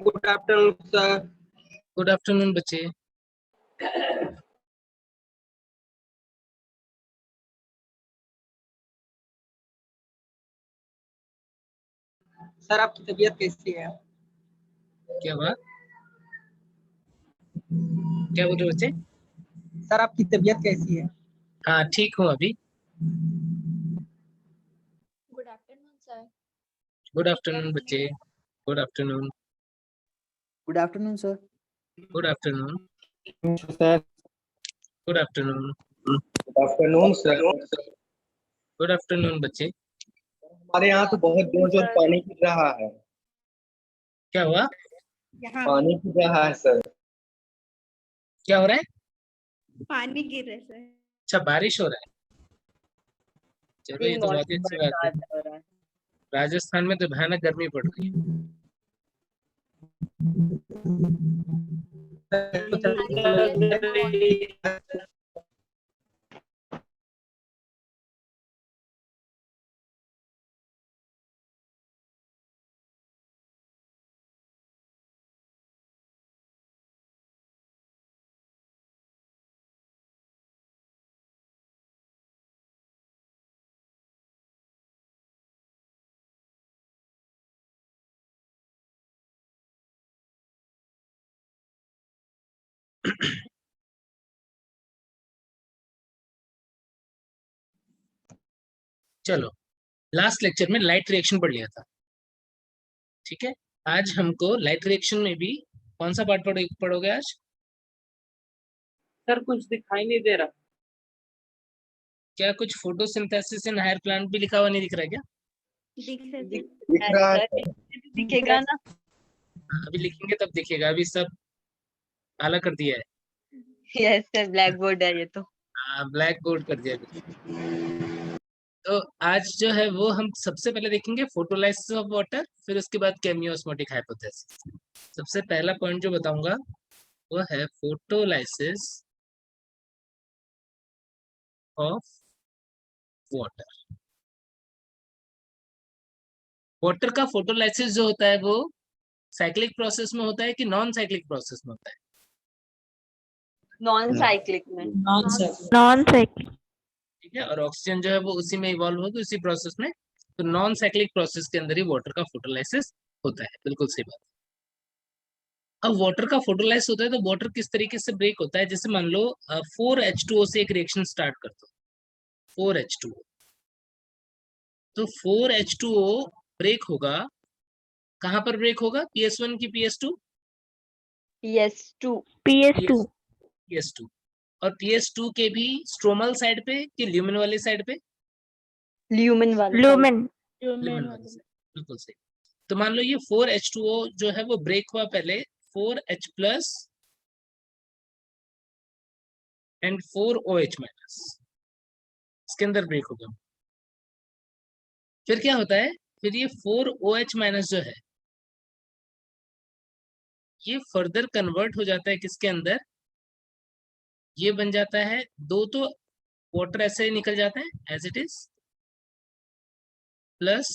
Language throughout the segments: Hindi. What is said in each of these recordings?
Good afternoon sir. Good afternoon बच्चे। सर आपकी तबीयत कैसी है? क्या हुआ? क्या बोल रहे हो बच्चे? सर आपकी तबीयत कैसी है? हाँ ठीक हूँ अभी। Good afternoon sir. Good afternoon बच्चे। Good afternoon. Good afternoon sir. Good afternoon. Sir good afternoon. Good afternoon sir. Good afternoon बच्चे। हमारे यहाँ तो बहुत जोर जोर पानी गिर रहा है। क्या हुआ? पानी गिर रहा है सर। क्या हो रहा है? पानी गिर रहा है सर। अच्छा बारिश हो रहा है। चलो ये तो बहुत ही अच्छी बात है। राजस्थान में तो भयानक गर्मी पड़ रही है। चलो लास्ट लेक्चर में लाइट रिएक्शन पढ़ लिया था, ठीक है। आज हमको लाइट रिएक्शन में भी कौन सा पार्ट पढ़ोगे आज? सर कुछ दिखाई नहीं दे रहा। क्या कुछ फोटोसिंथेसिस इन हायर प्लांट भी लिखा हुआ नहीं दिख रहा है क्या? दिख रहा है। दिखेगा ना? हाँ, अभी लिखेंगे तब दिखेगा, अभी सब काला कर दिया है। यस सर, ब्लैक बोर्ड है ये तो। हाँ ब्लैक बोर्ड कर दिया अभी। तो आज जो है वो हम सबसे पहले देखेंगे फोटोलाइसिस ऑफ वाटर, फिर उसके बाद केमियोस्मोटिक हाइपोथेसिस। सबसे पहला पॉइंट जो बताऊंगा वो है फोटोलाइसिस ऑफ वाटर। वाटर का फोटोलाइसिस जो होता है वो साइक्लिक प्रोसेस में होता है कि नॉन साइक्लिक प्रोसेस में होता है? नॉन साइक्लिक में। Non cyclic. ठीक है, और ऑक्सीजन जो है वो उसी में इवॉल्व होगी उसी प्रोसेस में। तो नॉन साइक्लिक प्रोसेस के अंदर ही वाटर का फोटोलाइसिस होता है, बिल्कुल सही बात। अब वाटर का फोटोलाइसिस होता है तो वाटर किस तरीके से ब्रेक होता है? जैसे मान लो 4H2O से एक रिएक्शन स्टार्ट कर दो, 4H2O। तो 4H2O ब्रेक होगा, कहां पर ब्रेक होगा? PS1 की PS2? PS2। PS2। और PS2 के भी स्ट्रोमल साइड पे कि ल्यूमेन वाली साइड पे? ल्यूमेन वाले ल्यूमेन वाली साइड, बिल्कुल सही। तो मान लो ये 4H2O जो है वो ब्रेक हुआ पहले 4H plus and 4OH minus, इसके अंदर ब्रेक होगा। फिर क्या होता है? फिर ये 4OH माइनस जो है ये फर्दर कन्वर्ट हो जाता है किसके अंदर? ये बन जाता है दो, तो वाटर ऐसे ही निकल जाता है as it is, plus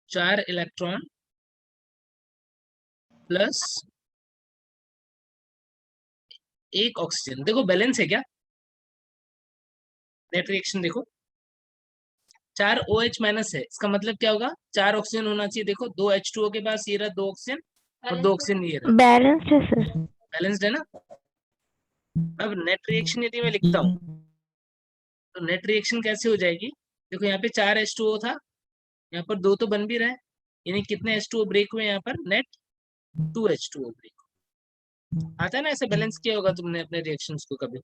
4 electron plus एक ऑक्सीजन। देखो बैलेंस है क्या? नेट रिएक्शन देखो, 4 OH माइनस है, इसका मतलब क्या होगा? 4 ऑक्सीजन होना चाहिए। देखो 2 H2O के पास ये रहा 2 ऑक्सीजन और 2 ऑक्सीजन ये रहा, बैलेंस है सर। बैलेंस्ड है ना। अब नेट रिएक्शन यदि मैं लिखता हूँ तो नेट रिएक्शन कैसे हो जाएगी? देखो यहाँ पे 4 H2O था, यहाँ पर 2 तो बन भी रहा है, यानी कितने H2O ब्रेक हुए यहाँ पर? Net 2 H2O break. आता है ना, ऐसे बैलेंस किया होगा तुमने अपने रिएक्शंस को कभी?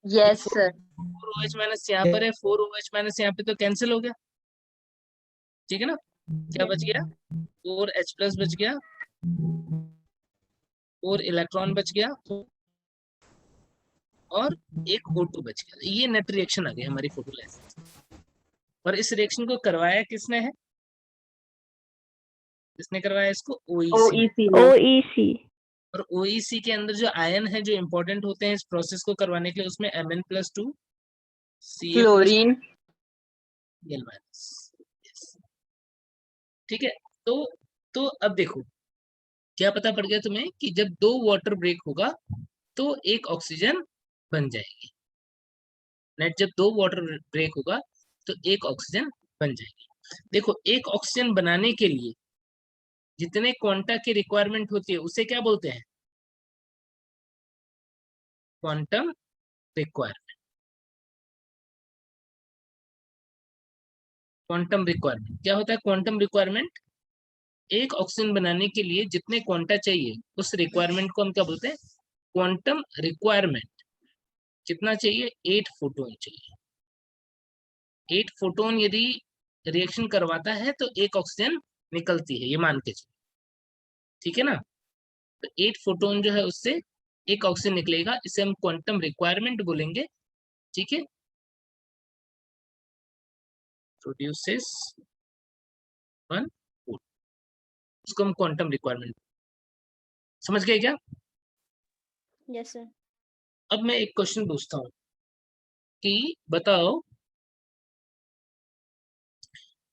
Yes sir. 4OH माइनस यहाँ पर है, 4OH माइनस यहाँ पे तो कैंसिल हो गया, ठीक है ना। क्या बच गया? 4H प्लस बच गया, 4 इलेक्ट्रॉन बच गया और एक O2 बच गया। ये नेट रिएक्शन आ गई हमारी फोटोलाइसिस। और इस रिएक्शन को करवाया किसने है? किसने करवाया इसको? OEC। OEC। और OEC के अंदर जो आयन है जो इंपॉर्टेंट होते हैं इस प्रोसेस को करवाने के लिए, उसमें Mn+2 Ca+, क्लोरीन। Cl-, ठीक है। तो अब देखो क्या पता पड़ गया तुम्हें कि जब 2 वाटर ब्रेक होगा तो एक ऑक्सीजन बन जाएगी। नेट जब 2 वाटर ब्रेक होगा तो एक ऑक्सीजन बन जाएगी। देखो, एक ऑक्सीजन बनाने के लिए जितने क्वांटा की रिक्वायरमेंट होती है उसे क्या बोलते हैं? Quantum requirement. क्वांटम रिक्वायरमेंट क्या होता है? क्वांटम रिक्वायरमेंट एक ऑक्सीजन बनाने के लिए जितने क्वांटा चाहिए उस रिक्वायरमेंट को हम क्या बोलते हैं? Quantum requirement. कितना चाहिए? 8 फोटोन चाहिए। 8 फोटोन यदि रिएक्शन करवाता है तो एक ऑक्सीजन निकलती है, ये मान के चलिए, ठीक है ना। तो 8 फोटोन जो है उससे एक ऑक्सीजन निकलेगा, इसे हम क्वांटम रिक्वायरमेंट बोलेंगे, ठीक है। प्रोड्यूसेस 1 फोटोन, उसको हम क्वांटम रिक्वायरमेंट। समझ गए क्या? Yes sir. अब मैं एक क्वेश्चन पूछता हूँ कि बताओ,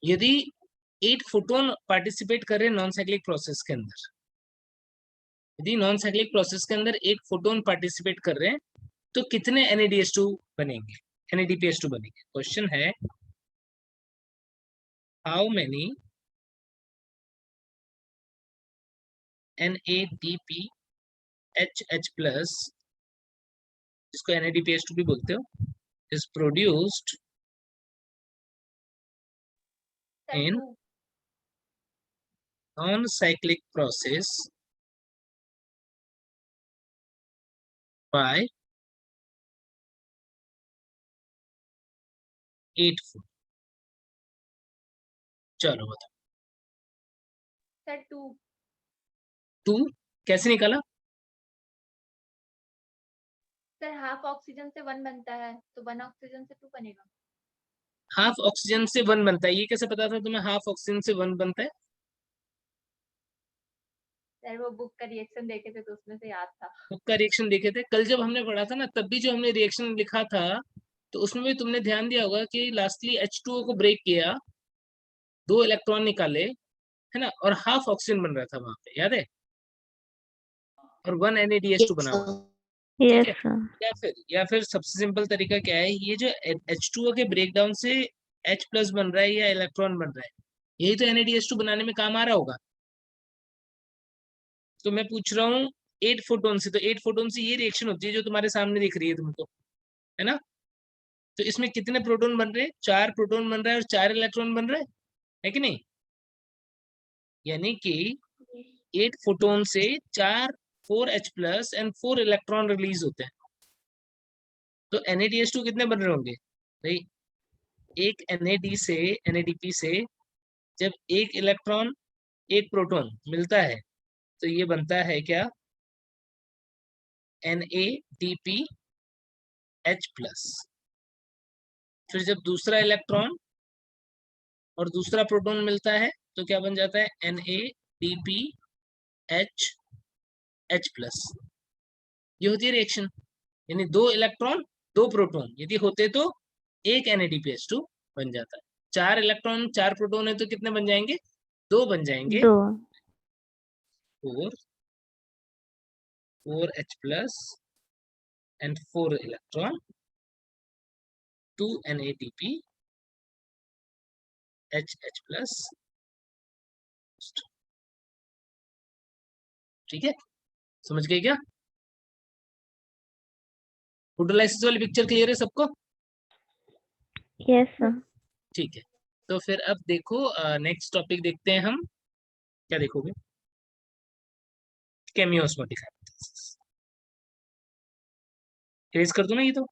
यदि 8 फोटोन पार्टिसिपेट कर रहे हैं नॉन साइक्लिक प्रोसेस के अंदर, यदि नॉन साइक्लिक प्रोसेस के अंदर 1 फोटोन पार्टिसिपेट कर रहे हैं तो कितने NADH2 बनेंगे? NADPH2 बनेंगे। क्वेश्चन है हाउ मेनी NADPHH प्लस, जिसको NADPH2 भी बोलते हो, is produced in non-cyclic process by 8 foot। चलो बताओ। सर 2 कैसे निकाला? सर हाफ ऑक्सीजन से 1 बनता है तो 1 ऑक्सीजन से 2 बनेगा। हाफ ऑक्सीजन से 1 बनता है, ये कैसे पता था तुम्हें हाफ ऑक्सीजन से 1 बनता है? सर वो बुक का रिएक्शन देखे थे तो उसमें से याद था। बुक का रिएक्शन देखे थे, कल जब हमने पढ़ा था ना तब भी जो हमने रिएक्शन लिखा था तो उसमें भी तुमने ध्यान दिया होगा कि लास्टली H2O को ब्रेक किया, 2 इलेक्ट्रॉन निकाले, है ना, और हाफ ऑक्सीजन बन रहा था वहां पे, याद है? और 1 NADH2 बना हुआ, ठीक यस है। सर। या फिर सबसे सिंपल तरीका क्या है, ये जो H2O के ब्रेकडाउन से H प्लस बन रहा है या इलेक्ट्रॉन बन रहा है, यही तो NADH2 बनाने में काम आ रहा होगा। तो मैं पूछ रहा हूँ 8 फोटोन से, तो 8 फोटोन से ये रिएक्शन होती है जो तुम्हारे सामने दिख रही है तुमको, है ना। तो इसमें कितने प्रोटॉन बन रहे हैं? 4 प्रोटॉन बन रहा है और 4 इलेक्ट्रॉन बन रहा है कि नहीं? यानी कि 8 फोटोन से 4 H+ एंड 4 इलेक्ट्रॉन रिलीज होते हैं। तो NADH2 कितने बन रहे होंगे भाई? एक NADP से जब एक इलेक्ट्रॉन एक प्रोटॉन मिलता है तो ये बनता है क्या? NADPH+। फिर जब दूसरा इलेक्ट्रॉन और दूसरा प्रोटॉन मिलता है तो क्या बन जाता है? NADPH+। ये होती है रिएक्शन, यानी 2 इलेक्ट्रॉन 2 प्रोटॉन यदि होते तो एक NADPH2 बन जाता है। 4 इलेक्ट्रॉन 4 प्रोटॉन है तो कितने बन जाएंगे? 2 बन जाएंगे। 2 4H+ and 4 electron, 2 NADPHH+। ठीक है, समझ गए क्या? फोटोलाइसिस वाली पिक्चर क्लियर है सबको? Yes sir. ठीक है, तो फिर अब देखो नेक्स्ट टॉपिक देखते हैं हम। क्या देखोगे? केमियोस्मोटिक हाइपोथेसिस। इरेज कर दो ना ये तो।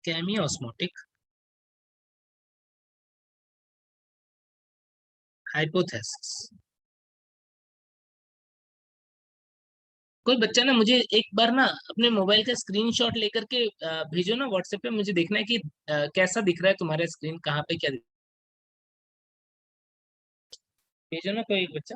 केमियोस्मोटिक हाइपोथेसिस। कोई बच्चा ना मुझे एक बार ना अपने मोबाइल का स्क्रीनशॉट लेकर के भेजो ना व्हाट्सएप पे, मुझे देखना है कि कैसा दिख रहा है तुम्हारा स्क्रीन, कहाँ पे क्या भेजो ना कोई एक बच्चा।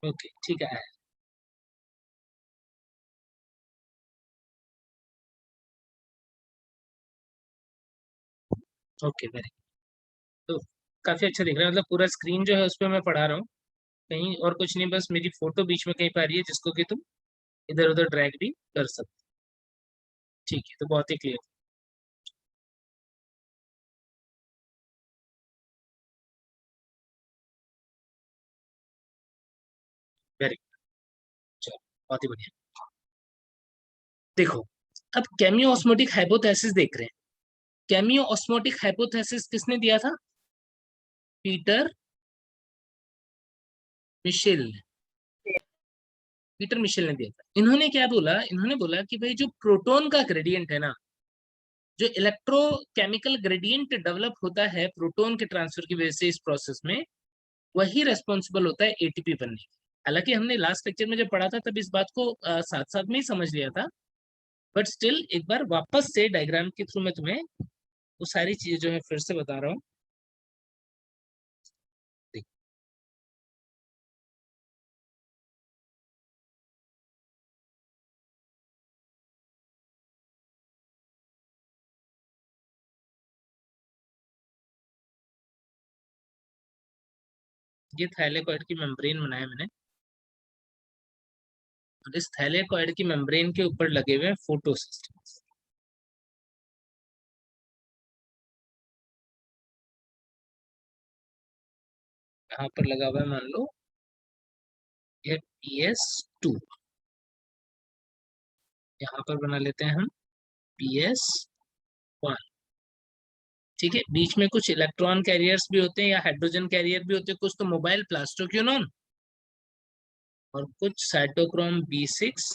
ओके ठीक है। ओके वेरी, तो काफी अच्छा दिख रहा है, मतलब पूरा स्क्रीन जो है उस पर मैं पढ़ा रहा हूँ, कहीं और कुछ नहीं, बस मेरी फोटो बीच में कहीं पा रही है जिसको कि तुम इधर उधर ड्रैग भी कर सकते। ठीक है, तो बहुत ही क्लियर। वेरी, चलो बहुत ही बढ़िया। देखो, अब केमियो ऑस्मोटिक हाइपोथेसिस देख रहे हैं। केमियो ऑस्मोटिक हाइपोथेसिस किसने दिया था? पीटर मिशेल ने। पीटर मिशेल ने दिया था। इन्होंने क्या बोला? इन्होंने बोला कि भाई जो प्रोटॉन का ग्रेडियंट है ना, जो इलेक्ट्रोकेमिकल ग्रेडियंट डेवलप होता है प्रोटॉन के ट्रांसफर की वजह से इस प्रोसेस में, वही रेस्पॉन्सिबल होता है एटीपी बनने की। हालांकि हमने लास्ट लेक्चर में जब पढ़ा था तब इस बात को साथ साथ में ही समझ लिया था, बट स्टिल एक बार वापस से डायग्राम के थ्रू मैं तुम्हें वो सारी चीजें जो है फिर से बता रहा हूँ। ये थाइलेकॉइड की मेम्ब्रेन बनाया मैंने, और इस थाइलेकॉइड की मेम्ब्रेन के ऊपर लगे हुए फोटो सिस्टम। यहाँ पर लगा हुआ है, मान लो ये PS2, यहाँ पर बना लेते हैं हम PS1। ठीक है, बीच में कुछ इलेक्ट्रॉन कैरियर्स भी होते हैं या हाइड्रोजन कैरियर भी होते हैं, कुछ तो मोबाइल प्लास्टोक्यूनोन और कुछ साइटोक्रोम B6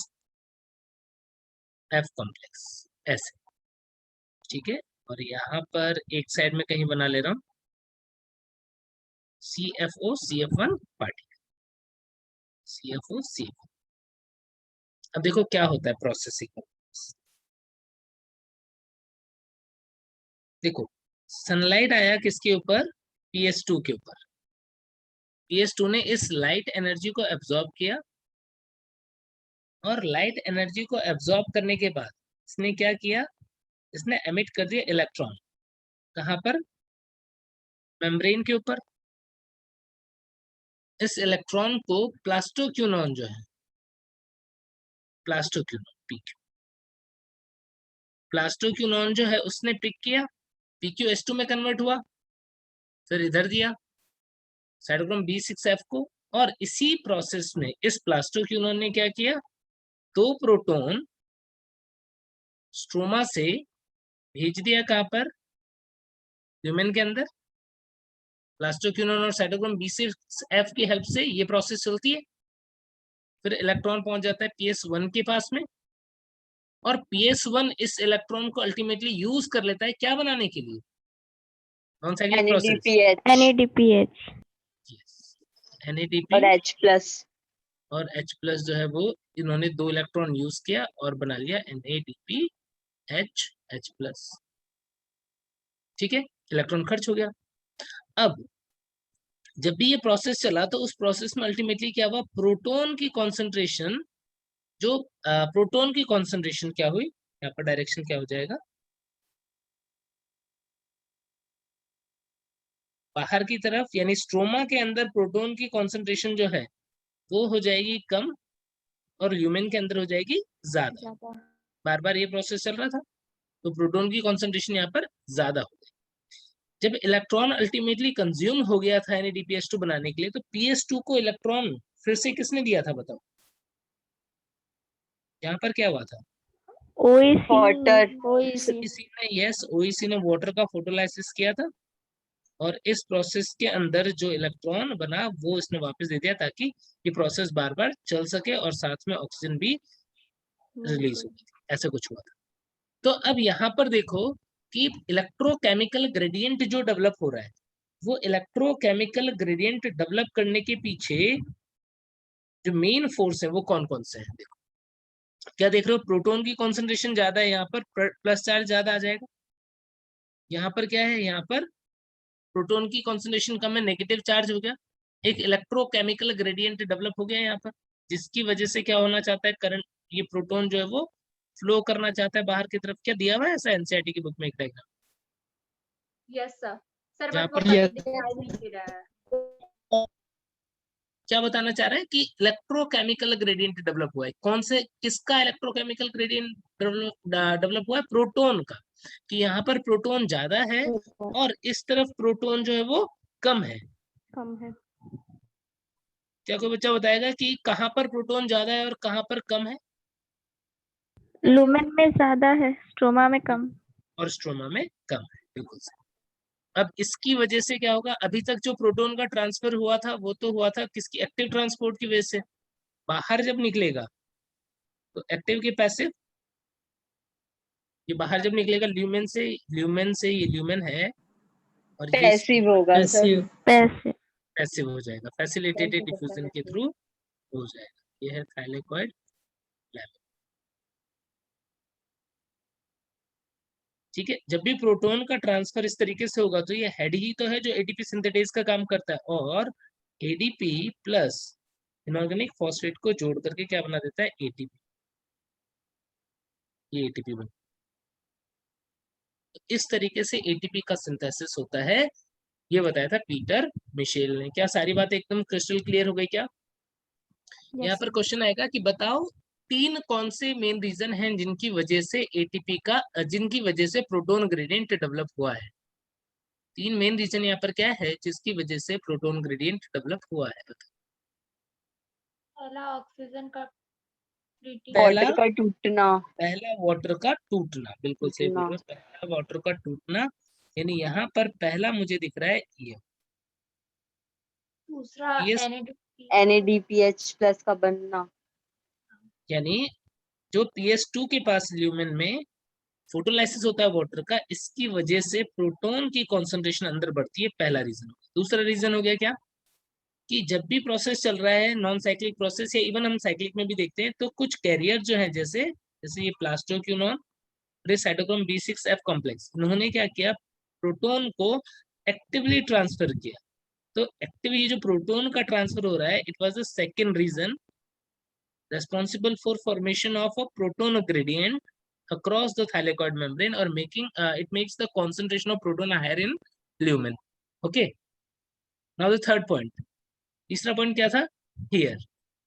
F कॉम्प्लेक्स, ऐसे। ठीक है, और यहाँ पर एक साइड में कहीं बना ले रहा हूँ CFO CF1 particle, CFO CF। अब देखो क्या होता है प्रोसेसिंग। देखो, सनलाइट आया किसके ऊपर? PS2 के ऊपर। PS2 ने इस लाइट एनर्जी को एब्जॉर्ब किया, और लाइट एनर्जी को एब्जॉर्ब करने के बाद इसने क्या किया? इसने एमिट कर दिया इलेक्ट्रॉन। कहां पर? मेम्ब्रेन के ऊपर। इस इलेक्ट्रॉन को प्लास्टोक्यूनोन जो है, प्लास्टोक्यूनोन PQ, प्लास्टोक्यूनोन जो है उसने पिक किया, PQS2 में कन्वर्ट हुआ, फिर इधर दिया साइटोक्रोम B6F को, और इसी प्रोसेस में इस प्लास्टोक्यूनोन ने क्या किया? 2 प्रोटॉन स्ट्रोमा से भेज दिया, कहां पर? ह्यूमन के अंदर। प्लास्टोक्यूनोन और साइटोक्रोम B6F की हेल्प से ये प्रोसेस चलती है। फिर इलेक्ट्रॉन पहुंच जाता है PS1 के पास में, और PS1 इस इलेक्ट्रॉन को अल्टीमेटली यूज कर लेता है क्या बनाने के लिए? Non cyclic process, NADPH NADP और H+। और H+ जो है वो इन्होंने 2 इलेक्ट्रॉन यूज किया और बना लिया NADPH+। ठीक है, इलेक्ट्रॉन खर्च हो गया। अब जब भी ये प्रोसेस चला तो उस प्रोसेस में अल्टीमेटली क्या हुआ? प्रोटॉन की कॉन्सेंट्रेशन, जो प्रोटॉन की कॉन्सेंट्रेशन क्या हुई? यहाँ पर डायरेक्शन क्या हो जाएगा? बाहर की तरफ, यानी स्ट्रोमा के अंदर प्रोटॉन की कॉन्सेंट्रेशन जो है वो हो जाएगी कम, और ल्यूमेन के अंदर हो जाएगी ज्यादा। बार बार ये प्रोसेस चल रहा था, तो प्रोटॉन की कॉन्सेंट्रेशन यहाँ पर ज्यादा हो गई। जब इलेक्ट्रॉन अल्टीमेटली कंज्यूम हो गया था NADPH2 बनाने के लिए, तो PS2 को इलेक्ट्रॉन फिर से किसने दिया था बताओ? यहाँ पर क्या हुआ था? वाटर। OEC OEC ने, यस, OEC ने वाटर का फोटोलाइसिस किया था, और इस प्रोसेस के अंदर जो इलेक्ट्रॉन बना वो इसने वापस दे दिया, ताकि ये प्रोसेस बार बार चल सके और साथ में ऑक्सीजन भी रिलीज हो। ऐसा कुछ हुआ था। तो अब यहाँ पर देखो कि इलेक्ट्रोकेमिकल ग्रेडियंट जो डेवलप हो रहा है, वो इलेक्ट्रोकेमिकल ग्रेडियंट डेवलप करने के पीछे जो मेन फोर्स है वो कौन कौन से हैं? देखो, क्या देख रहे हो? प्रोटॉन की कॉन्सेंट्रेशन ज्यादा है, यहाँ पर प्लस चार्ज ज्यादा आ जाएगा। यहाँ पर क्या है? यहाँ पर प्रोटॉन की कॉन्सेंट्रेशन कम है, नेगेटिव चार्ज हो गया। एक इलेक्ट्रोकेमिकल ग्रेडियंट डेवलप हो गया यहाँ पर, जिसकी वजह से क्या होना चाहता है, करंट, ये प्रोटॉन जो है वो फ्लो करना चाहता है बाहर की तरफ। क्या दिया हुआ है ऐसा एनसीईआरटी की बुक में एक डायग्राम, यस सर। सर जहाँ बट वो पर कहीं Yes. दिखाई नहीं दे रहा है। क्या बताना चाह रहे हैं कि इलेक्ट्रोकेमिकल ग्रेडियंट डेवलप हुआ है। कौन से, किसका इलेक्ट्रोकेमिकल ग्रेडियंट डेवलप हुआ है? प्रोटॉन का, कि यहाँ पर प्रोटॉन ज्यादा है और इस तरफ प्रोटॉन जो है वो कम है। कम है। क्या कोई बच्चा बताएगा कि कहाँ पर प्रोटॉन ज्यादा है और कहाँ पर कम है? लुमेन में ज्यादा है, स्ट्रोमा में कम। और स्ट्रोमा में कम है, बिल्कुल सही। अब इसकी वजह से क्या होगा, अभी तक जो प्रोटॉन का ट्रांसफर हुआ था वो तो हुआ था किसकी, एक्टिव ट्रांसपोर्ट की वजह से। बाहर जब निकलेगा तो एक्टिव के पैसिव, ये बाहर जब निकलेगा ल्यूमेन से, ये ल्यूमेन है और ये पैसिव होगा सर। Passive. पैसे। पैसिव हो जाएगा, फैसिलिटेटेड डिफ्यूजन के थ्रू हो जाएगा। ये है थाइलेकॉइड लैमिना। ठीक है, जब भी प्रोटॉन का ट्रांसफर इस तरीके से होगा तो ये हेड ही तो है जो एटीपी सिंथेटेज का काम करता है, और एडीपी प्लस इनऑर्गेनिक फॉस्फेट को जोड़ करके क्या बना देता है, एटीपी। ये एटीपी बन, इस तरीके से एटीपी का सिंथेसिस होता है। ये बताया था पीटर मिशेल ने। क्या सारी बातें एकदम क्रिस्टल क्लियर हो गई क्या? यहाँ पर क्वेश्चन आएगा कि बताओ तीन कौन से मेन रीजन हैं जिनकी वजह से एटीपी का, जिनकी वजह से प्रोटॉन ग्रेडियंट डेवलप हुआ है। तीन मेन रीजन यहाँ पर क्या है जिसकी वजह से प्रोटॉन ग्रेडियंट डेवलप हुआ है, बताओ। पहला ऑक्सीजन का treating। पहला वाटर का टूटना। पहला वाटर का टूटना, बिल्कुल सही बोल रहे हो, पहला वाटर का टूटना। यानी यहाँ पर पहला मुझे दिख रहा है ये दूसरा Yes. NADPH प्लस का बनना। यानी जो PS2 के पास ल्यूमेन में फोटोलाइसिस होता है वाटर का, इसकी वजह से प्रोटॉन की कॉन्सेंट्रेशन अंदर बढ़ती है, पहला रीजन। दूसरा रीजन हो गया क्या, कि जब भी प्रोसेस चल रहा है, नॉन साइक्लिक प्रोसेस या इवन हम साइक्लिक में भी देखते हैं, तो कुछ कैरियर जो है, जैसे जैसे ये प्लास्टोक्यूनॉन, ये साइटोक्रोम B6F कॉम्प्लेक्स, इन्होंने क्या किया, प्रोटॉन को एक्टिवली ट्रांसफर किया। तो एक्टिव ये जो प्रोटॉन का ट्रांसफर हो रहा है, it was the second reason responsible for formation of a proton gradient across the thylakoid membrane, or making it makes the concentration of proton higher in lumen. Okay, now the third point. तीसरा point क्या था, here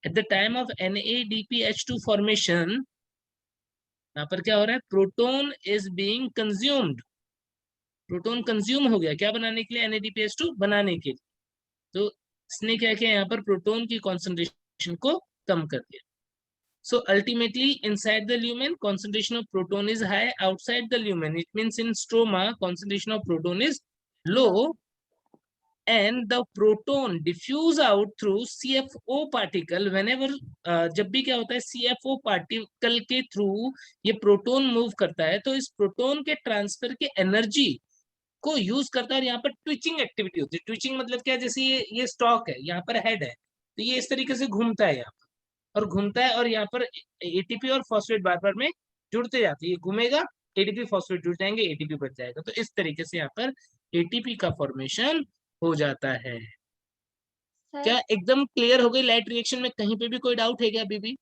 at the time of NADPH2 formation, यहाँ पर क्या हो रहा है, proton is being consumed, proton consume हो गया, क्या बनाने के लिए, NADPH2 बनाने के लिए। तो इसने क्या किया, यहाँ पर प्रोटॉन की कॉन्सेंट्रेशन को कम कर दिया। So ultimately, inside the lumen, concentration of proton is high. Outside the lumen, it means in stroma, concentration of proton is low, and the proton diffuse out through CFO particle. Whenever जब भी क्या होता है, CFO particle के through ये प्रोटॉन मूव करता है, तो इस प्रोटॉन के ट्रांसफर के एनर्जी को यूज करता है, और यहाँ पर ट्विचिंग एक्टिविटी होती है। ट्विचिंग मतलब क्या, जैसे ये स्टॉक है, यहाँ पर हेड है, तो ये इस तरीके से घूमता है यहाँ पर, और घूमता है, और यहाँ पर एटीपी और फॉस्फेट बार बार में जुड़ते जाते हैं। ये घूमेगा, एटीपी फॉस्फेट जुड़ जाएंगे, एटीपी बच जाएगा। तो इस तरीके से यहाँ पर एटीपी का फॉर्मेशन हो जाता है। सर क्या एकदम क्लियर हो गई लाइट रिएक्शन में? कहीं पे भी कोई डाउट है क्या अभी भी?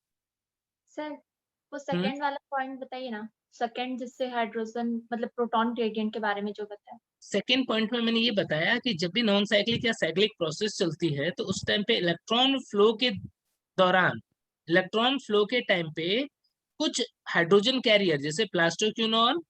सर वो सेकंड वाला पॉइंट बताइए ना, सेकंड जिससे हाइड्रोजन मतलब प्रोटॉन ग्रेडियंट के बारे में जो बताया। सेकेंड पॉइंट में मैंने ये बताया कि जब भी नॉन साइक्लिक या साइक्लिक प्रोसेस चलती है, तो उस टाइम पे इलेक्ट्रॉन फ्लो के दौरान, इलेक्ट्रॉन फ्लो के टाइम पे कुछ हाइड्रोजन कैरियर जैसे plastoquinone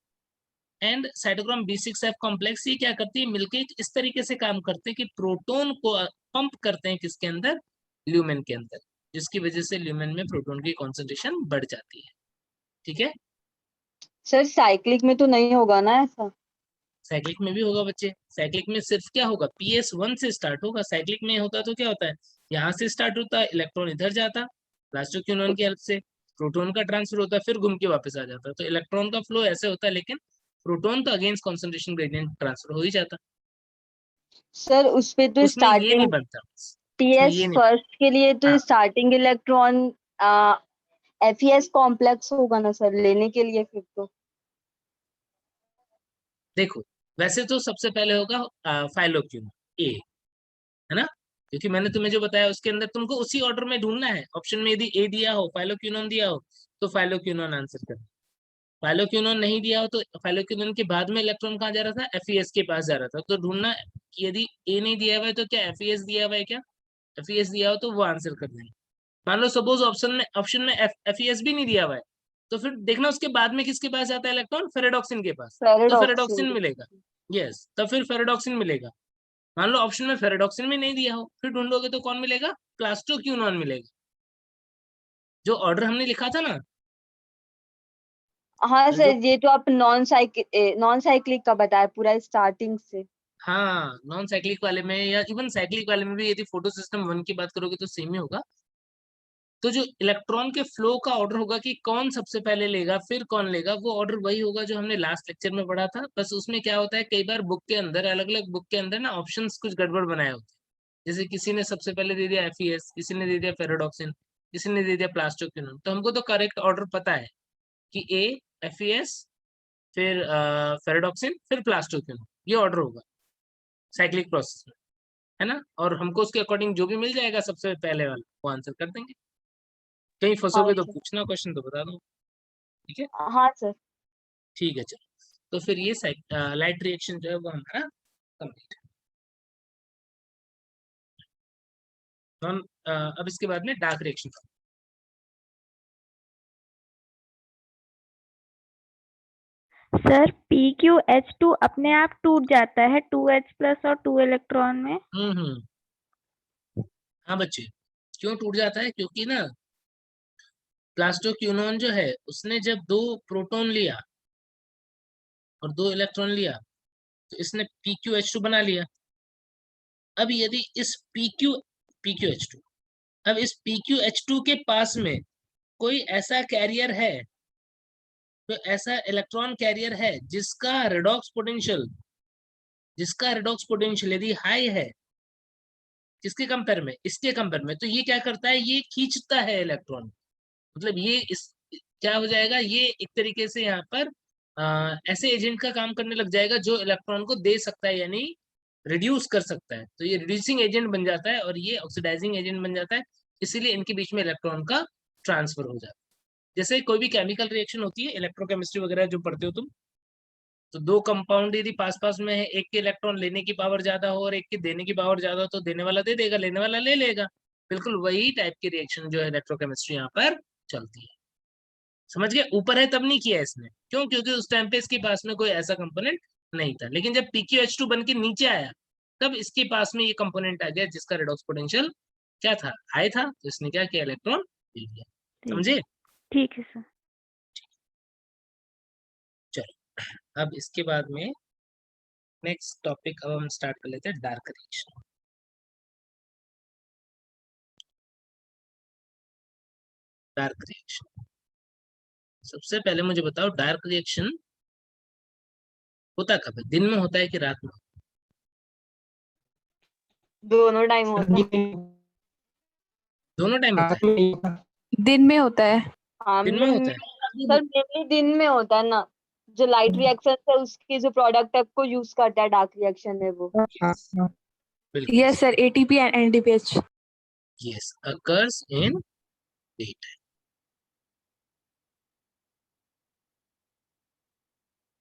and cytochrome B6F complex, ये क्या करती है, मिलके इस तरीके से काम करते हैं कि प्रोटॉन को पंप करते हैं किसके अंदर, ल्यूमेन के अंदर, जिसकी वजह से ल्यूमेन में प्रोटॉन की कॉन्सेंट्रेशन बढ़ जाती है। ठीक है, सर साइक्लिक में तो नहीं होगा ना ऐसा? साइक्लिक में भी होगा बच्चे। साइक्लिक में सिर्फ क्या होगा, PS1 से स्टार्ट होगा। साइक्लिक में होता तो क्या होता है, यहाँ से स्टार्ट होता है, इलेक्ट्रॉन इधर जाता, प्लास्टोक्यूनॉन की हेल्प से प्रोटॉन का ट्रांसफर होता है, फिर घूम के वापस आ जाता है। तो इलेक्ट्रॉन का फ्लो ऐसे होता है, लेकिन प्रोटॉन तो अगेंस्ट कॉन्सेंट्रेशन ग्रेडियंट ट्रांसफर हो ही जाता। सर उसपे तो उसमें ये नहीं स्टार्टिंग बनता, TS ये नहीं। फर्स्ट के लिए तो हाँ। स्टार्टिंग इलेक्ट्रॉन FES कॉम्प्लेक्स होगा ना सर लेने के लिए फिर तो? देखो, वैसे तो सबसे पहले होगा फाइलोक्यूनॉन A, है ना, क्योंकि मैंने तुम्हें जो बताया उसके अंदर तुमको उसी ऑर्डर में ढूंढना है। ऑप्शन में यदि ए दिया हो, फाइलोक्विनोन दिया हो, तो फाइलोक्विनोन आंसर करना। फाइलोक्विनोन नहीं दिया हो तो फाइलोक्विनोन के बाद में इलेक्ट्रॉन कहाँ जा रहा था, एफईएस के पास जा रहा था, तो ढूंढना। यदि ए नहीं दिया हुआ है तो क्या एफईएस दिया हुआ है, क्या एफईएस दिया हो तो वो आंसर कर देना। मान लो सपोज ऑप्शन में एफईएस भी नहीं दिया हुआ है, तो फिर देखना उसके बाद में किसके पास जाता है इलेक्ट्रॉन, फेरेडॉक्सिन के पास, तो फेरेडॉक्सिन फेरेडॉक्सिन। मिलेगा। यस, तो फिर फेरेडॉक्सिन मिलेगा। मान लो ऑप्शन में फेरेडॉक्सिन भी नहीं दिया हो, फिर ढूंढोगे तो कौन मिलेगा, प्लास्टोक्यूनॉन मिलेगा, जो ऑर्डर हमने लिखा था ना। हाँ जो सर, ये तो आप नॉन साइक्लिक का बताया पूरा स्टार्टिंग से। हाँ, नॉन साइक्लिक वाले में या इवन साइक्लिक वाले में भी यदि फोटो सिस्टम 1 की बात करोगे तो सेम ही होगा। तो जो इलेक्ट्रॉन के फ्लो का ऑर्डर होगा कि कौन सबसे पहले लेगा फिर कौन लेगा, वो ऑर्डर वही होगा जो हमने लास्ट लेक्चर में पढ़ा था। बस उसमें क्या होता है, कई बार बुक के अंदर, अलग अलग बुक के अंदर ना ऑप्शंस कुछ गड़बड़ बनाए होते हैं। जैसे किसी ने सबसे पहले दे दिया एफईएस, किसी ने दे दिया फेरेडॉक्सिन, किसी ने दे दिया प्लास्टोक्विनोन। तो हमको तो करेक्ट ऑर्डर पता है कि ए, एफईएस, फिर फेरेडॉक्सिन, फिर प्लास्टोक्विनोन, ये ऑर्डर होगा साइक्लिक प्रोसेस में, है ना। और हमको उसके अकॉर्डिंग जो भी मिल जाएगा सबसे पहले वाला, वो आंसर कर देंगे। कहीं हाँ फंसोगे तो सर। पूछना, क्वेश्चन तो बता दो। ठीक है, हाँ सर। ठीक है, चलो। तो फिर ये लाइट रिएक्शन जो है वो हमारा कंप्लीट है। अब इसके बाद में डार्क रिएक्शन। सर PQH2 अपने आप टूट जाता है 2H+ और 2 इलेक्ट्रॉन में। हाँ बच्चे, क्यों टूट जाता है, क्योंकि ना प्लास्टोक्विनोन जो है उसने जब 2 प्रोटॉन लिया और 2 इलेक्ट्रॉन लिया, तो इसने PQH2 बना लिया। अब यदि इस PQH2, अब इस PQH2 के पास में कोई ऐसा कैरियर है, तो ऐसा इलेक्ट्रॉन कैरियर है जिसका रेडॉक्स पोटेंशियल यदि हाई है, किसके कंपेयर में, इसके कंपेयर में, तो ये क्या करता है, ये खींचता है इलेक्ट्रॉन। मतलब ये इस क्या हो जाएगा, ये एक तरीके से यहाँ पर ऐसे एजेंट का काम करने लग जाएगा जो इलेक्ट्रॉन को दे सकता है, यानी रिड्यूस कर सकता है। तो ये रिड्यूसिंग एजेंट बन जाता है और ये ऑक्सीडाइजिंग एजेंट बन जाता है, इसीलिए इनके बीच में इलेक्ट्रॉन का ट्रांसफर हो जाता है। जैसे कोई भी केमिकल रिएक्शन होती है, इलेक्ट्रोकेमिस्ट्री वगैरह जो पढ़ते हो तुम, तो 2 कंपाउंड यदि पास पास में है, एक के इलेक्ट्रॉन लेने की पावर ज्यादा हो और एक के देने की पावर ज्यादा हो, तो देने वाला दे देगा, लेने वाला ले लेगा। बिल्कुल वही टाइप की रिएक्शन जो है इलेक्ट्रोकेमिस्ट्री यहाँ पर चलती है। समझ गए, ऊपर है तब नहीं किया इसने, क्यों, क्योंकि उस टाइम पे इसके पास में कोई ऐसा कंपोनेंट नहीं था। लेकिन जब PQH2 बन के नीचे आया, तब इसके पास में ये कंपोनेंट आ गया जिसका रेडॉक्स पोटेंशियल क्या था, हाई था, तो इसने क्या किया, इलेक्ट्रॉन ले लिया। समझे। ठीक है सर। चलो, अब इसके बाद में नेक्स्ट टॉपिक अब हम स्टार्ट कर लेते हैं, डार्क रिएक्शन। डार्क रिएक्शन, सबसे पहले मुझे बताओ, डार्क रिएक्शन होता कब है, दिन में होता है कि रात में? दोनों टाइम होता है। दोनों टाइम होता है। दिन में होता है। हाँ, दिन में होता है। सर मेनली दिन में होता है ना, जो लाइट रिएक्शन है उसकी जो प्रोडक्ट है को यूज करता है डार्क रिएक्शन है वो। बिल्कुल yes sir, ATP and NADPH। yes, occurs in daytime.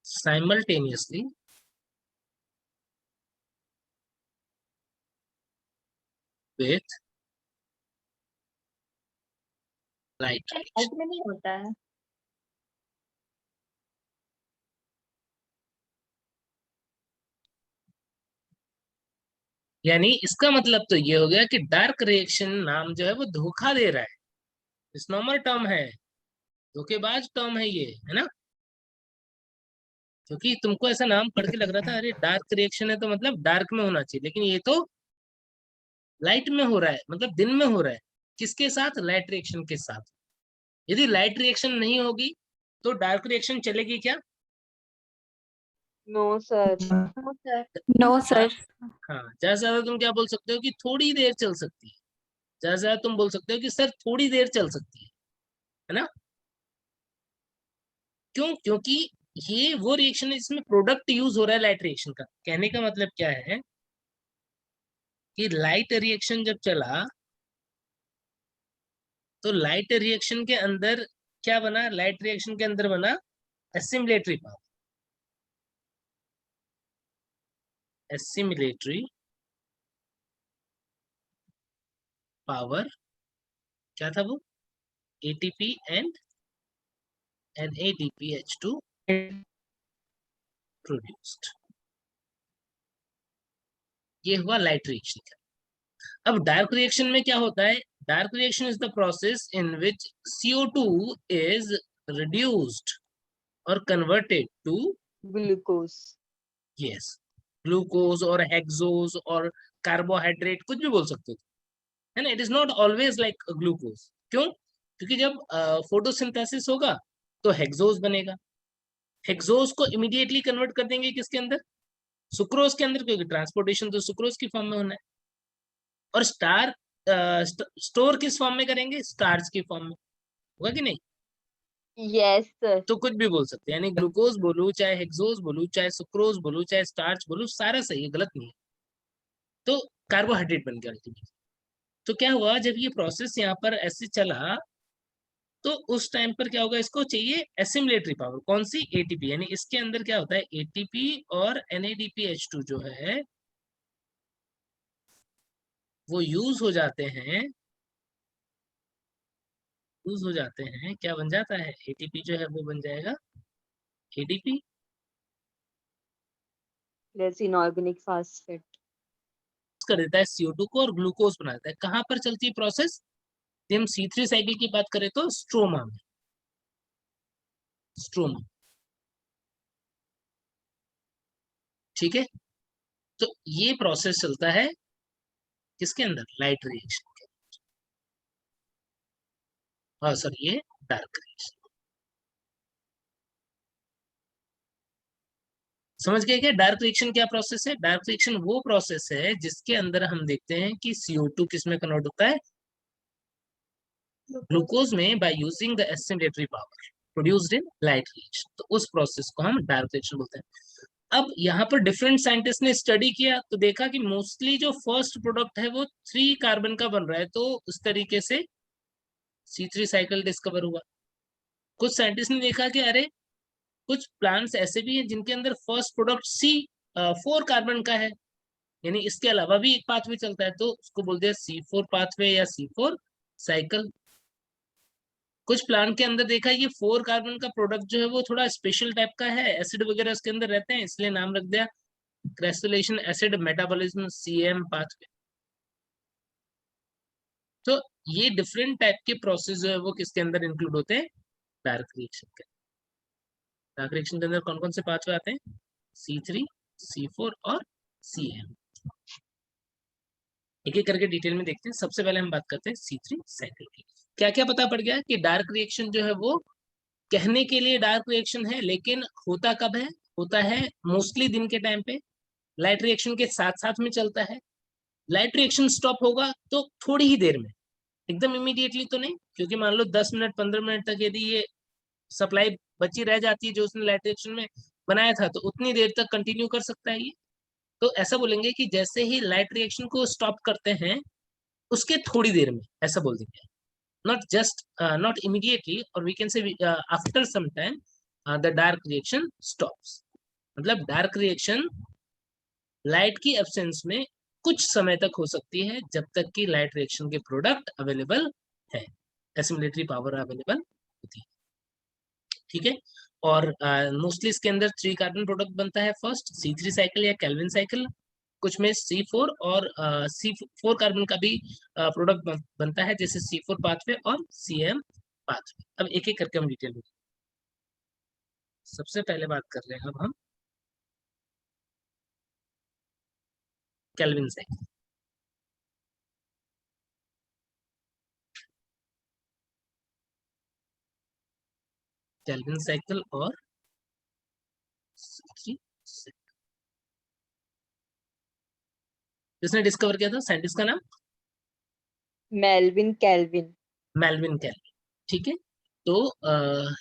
Simultaneously with light reaction. Light में नहीं होता है। यानी इसका मतलब तो ये हो गया कि डार्क रिएक्शन नाम जो है वो धोखा दे रहा है, मिसनोमर टर्म है, धोखेबाज टर्म है ये, है ना। क्योंकि तुमको ऐसा नाम पढ़ के लग रहा था, अरे डार्क रिएक्शन है तो मतलब डार्क में होना चाहिए, लेकिन ये तो लाइट में हो रहा है, मतलब दिन में हो रहा है। किसके साथ, लाइट रिएक्शन के साथ। यदि लाइट रिएक्शन नहीं होगी तो डार्क रिएक्शन चलेगी क्या? No sir. No sir. हाँ, ज्यादा से ज्यादा तुम क्या बोल सकते हो कि थोड़ी देर चल सकती है, ज्यादा से ज्यादा तुम बोल सकते हो कि सर थोड़ी देर चल सकती है ना। क्यों, क्योंकि ये वो रिएक्शन है जिसमें प्रोडक्ट यूज हो रहा है लाइट रिएक्शन का। कहने का मतलब क्या है कि लाइट रिएक्शन जब चला तो लाइट रिएक्शन के अंदर क्या बना, लाइट रिएक्शन के अंदर बना एसिमिलेटरी पावर। एसिमिलेटरी पावर क्या था वो, ATP एंड NADPH2 प्रोड्यूस्ड। ये हुआ लाइट रिएक्शन का। अब डार्क रिएक्शन में क्या होता है, dark reaction is the process in which CO2 is reduced or converted to glucose. yes glucose और हेक्सोज और कार्बोहाइड्रेट, कुछ भी बोल सकते हो, है ना। It is not always like glucose. क्यों? क्योंकि जब फोटोसिंथेसिस होगा तो हेक्सोज बनेगा, हेक्सोज को इमीडिएटली कन्वर्ट कर देंगे किसके अंदर, सुक्रोज के अंदर, क्योंकि ट्रांसपोर्टेशन तो सुक्रोज की फॉर्म में होना है। और स्टोर किस फॉर्म में करेंगे, स्टार्च की फॉर्म में, होगा कि नहीं? Yes sir. तो कुछ भी बोल सकते हैं, यानी ग्लूकोज बोलूं, चाहे हेक्सोज बोलूं, चाहे सुक्रोज बोलूं, चाहे स्टार्च बोलूं, सारा सही है, गलत नहीं है। तो कार्बोहाइड्रेट बन गया अल्टीमेटली। तो क्या हुआ, जब ये प्रोसेस यहाँ पर ऐसे चला तो उस टाइम पर क्या होगा, इसको चाहिए एसिमिलेटरी पावर, कौन सी, ATP। यानी इसके अंदर क्या होता है, ATP और NADPH2 जो है वो यूज हो जाते हैं, क्या बन जाता है, ATP जो है वो बन जाएगा ADP, लेट्स इनऑर्गेनिक फास्फेट। कर देता है CO2 को और ग्लूकोज बना देता है। कहां पर चलती है प्रोसेस, हम C3 साइकिल की बात करें तो स्ट्रोमा में, स्ट्रोमा, ठीक है। तो ये प्रोसेस चलता है किसके अंदर, लाइट रिएक्शन के, और सर ये डार्क रिएक्शन। समझ गए क्या डार्क रिएक्शन क्या प्रोसेस है? डार्क रिएक्शन वो प्रोसेस है जिसके अंदर हम देखते हैं कि CO2 किस में कन्वर्ट होता है, ग्लूकोज में, by using the assimilatory power produced in light reaction. तो उस प्रोसेस को हम डार्क रिएक्शन बोलते हैं। अब यहाँ पर डिफरेंट साइंटिस्ट ने स्टडी किया तो देखा कि मोस्टली जो फर्स्ट प्रोडक्ट है वो 3 कार्बन का बन रहा है, तो उस तरीके से C3 साइकिल डिस्कवर हुआ। कुछ साइंटिस्ट ने देखा कि अरे कुछ प्लांट्स ऐसे भी हैं जिनके अंदर फर्स्ट प्रोडक्ट 4 कार्बन का है, यानी इसके अलावा भी एक पाथवे चलता है, तो उसको बोलते हैं C4 पाथवे या C4 साइकिल। कुछ प्लांट के अंदर देखा ये 4 कार्बन का प्रोडक्ट जो है वो थोड़ा स्पेशल टाइप का है, एसिड वगैरह उसके अंदर रहते हैं, इसलिए नाम रख दिया क्रिस्टलेशन एसिड मेटाबॉलिज्म CM पाथवे। तो ये डिफरेंट टाइप के प्रोसेस जो है वो किसके अंदर इंक्लूड होते हैं, डार्क रिएक्शन के। डार्क रिएक्शन के अंदर कौन कौन से पाथवे आते हैं, C3, C4 और CM। एक एक करके डिटेल में देखते हैं। सबसे पहले हम बात करते हैं C3 साइकिल की। क्या क्या पता पड़ गया कि डार्क रिएक्शन जो है वो कहने के लिए डार्क रिएक्शन है, लेकिन होता कब है, होता है मोस्टली दिन के टाइम पे, लाइट रिएक्शन के साथ साथ में चलता है। लाइट रिएक्शन स्टॉप होगा तो थोड़ी ही देर में, एकदम इमीडिएटली तो नहीं, क्योंकि मान लो 10 मिनट 15 मिनट तक यदि ये सप्लाई बची रह जाती है जो उसने लाइट रिएक्शन में बनाया था, तो उतनी देर तक कंटिन्यू कर सकता है ये। तो ऐसा बोलेंगे कि जैसे ही लाइट रिएक्शन को स्टॉप करते हैं उसके थोड़ी देर में, ऐसा बोल देंगे, not just not immediately, or we can say after some time the dark reaction stops। मतलब डार्क रिएक्शन लाइट की एब्सेंस में कुछ समय तक हो सकती है, जब तक कि लाइट रिएक्शन के प्रोडक्ट अवेलेबल है, एसिमिलेटरी पावर अवेलेबल होती है, ठीक है। और मोस्टली इसके अंदर 3 कार्बन प्रोडक्ट बनता है, फर्स्ट C3 साइकिल या केल्विन साइकिल, कुछ में C4 और C4 कार्बन का भी प्रोडक्ट बनता है, जैसे C4 पाथवे और CM पाथवे। अब एक एक करके हम डिटेल में, सबसे पहले बात कर रहे हैं अब हम केल्विन साइकिल। केल्विन साइकिल और C3 साइकिल। किसने डिस्कवर किया था, साइंटिस्ट का नाम मेल्विन केल्विन। मेल्विन केल्विन, ठीक है। तो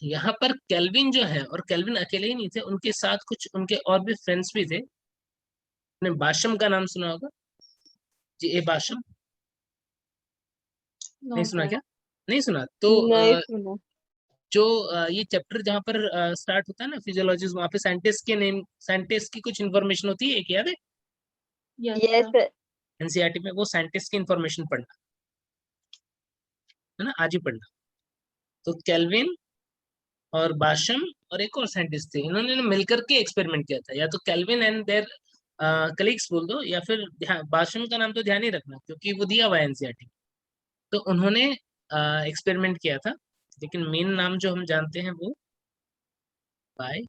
यहाँ पर केल्विन जो है, और केल्विन अकेले ही नहीं थे, उनके साथ कुछ उनके और भी फ्रेंड्स भी थे। आपने बाशम का नाम सुना होगा, जी ए बाशम, नो नहीं सुना सर। क्या? नहीं सुना तो नहीं सुना। जो ये चैप्टर जहाँ पर स्टार्ट होता है ना फिजियोलॉजी, वहाँ पे साइंटिस्ट के नेम, साइंटिस्ट की कुछ इन्फॉर्मेशन होती है, एक याद है यस यस सर। एनसीईआरटी में, वो साइंटिस्ट की इन्फॉर्मेशन पढ़ना है ना, आज ही पढ़ना। तो केल्विन और बाशम और एक और साइंटिस्ट थे, इन्होंने ना मिलकर के एक्सपेरिमेंट किया था। या तो केल्विन एंड देयर कलीग्स बोल दो, या फिर बाशम का नाम तो ध्यान ही रखना क्योंकि वो दिया हुआ है एनसीईआरटी। तो उन्होंने एक्सपेरिमेंट किया था, लेकिन मेन नाम जो हम जानते हैं वो बाय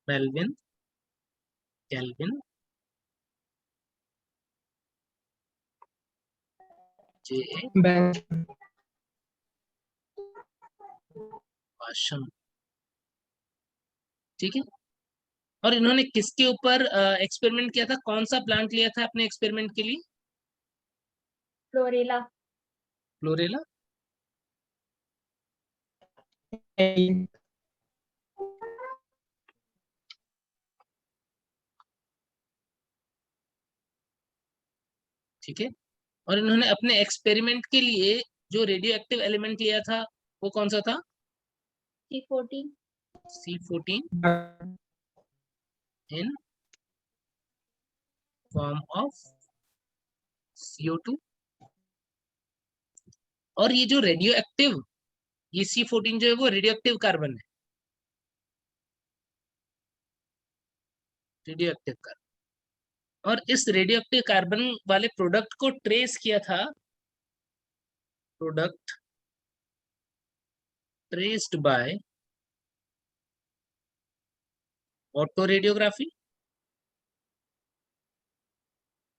मेल्विन केल्विन जे बाशम, ठीक है। और इन्होंने किसके ऊपर एक्सपेरिमेंट किया था, कौन सा प्लांट लिया था अपने एक्सपेरिमेंट के लिए? फ्लोरेला। फ्लोरेला। ठीक है। और इन्होंने अपने एक्सपेरिमेंट के लिए जो रेडियो एक्टिव एलिमेंट लिया था वो कौन सा था? C14। C14 in form of CO2। और ये जो रेडियो एक्टिव, ये C14 जो है वो रेडियो एक्टिव कार्बन है, रेडियो एक्टिव कार्बन। और इस रेडियो एक्टिव कार्बन वाले प्रोडक्ट को ट्रेस किया था, product traced by autoradiography.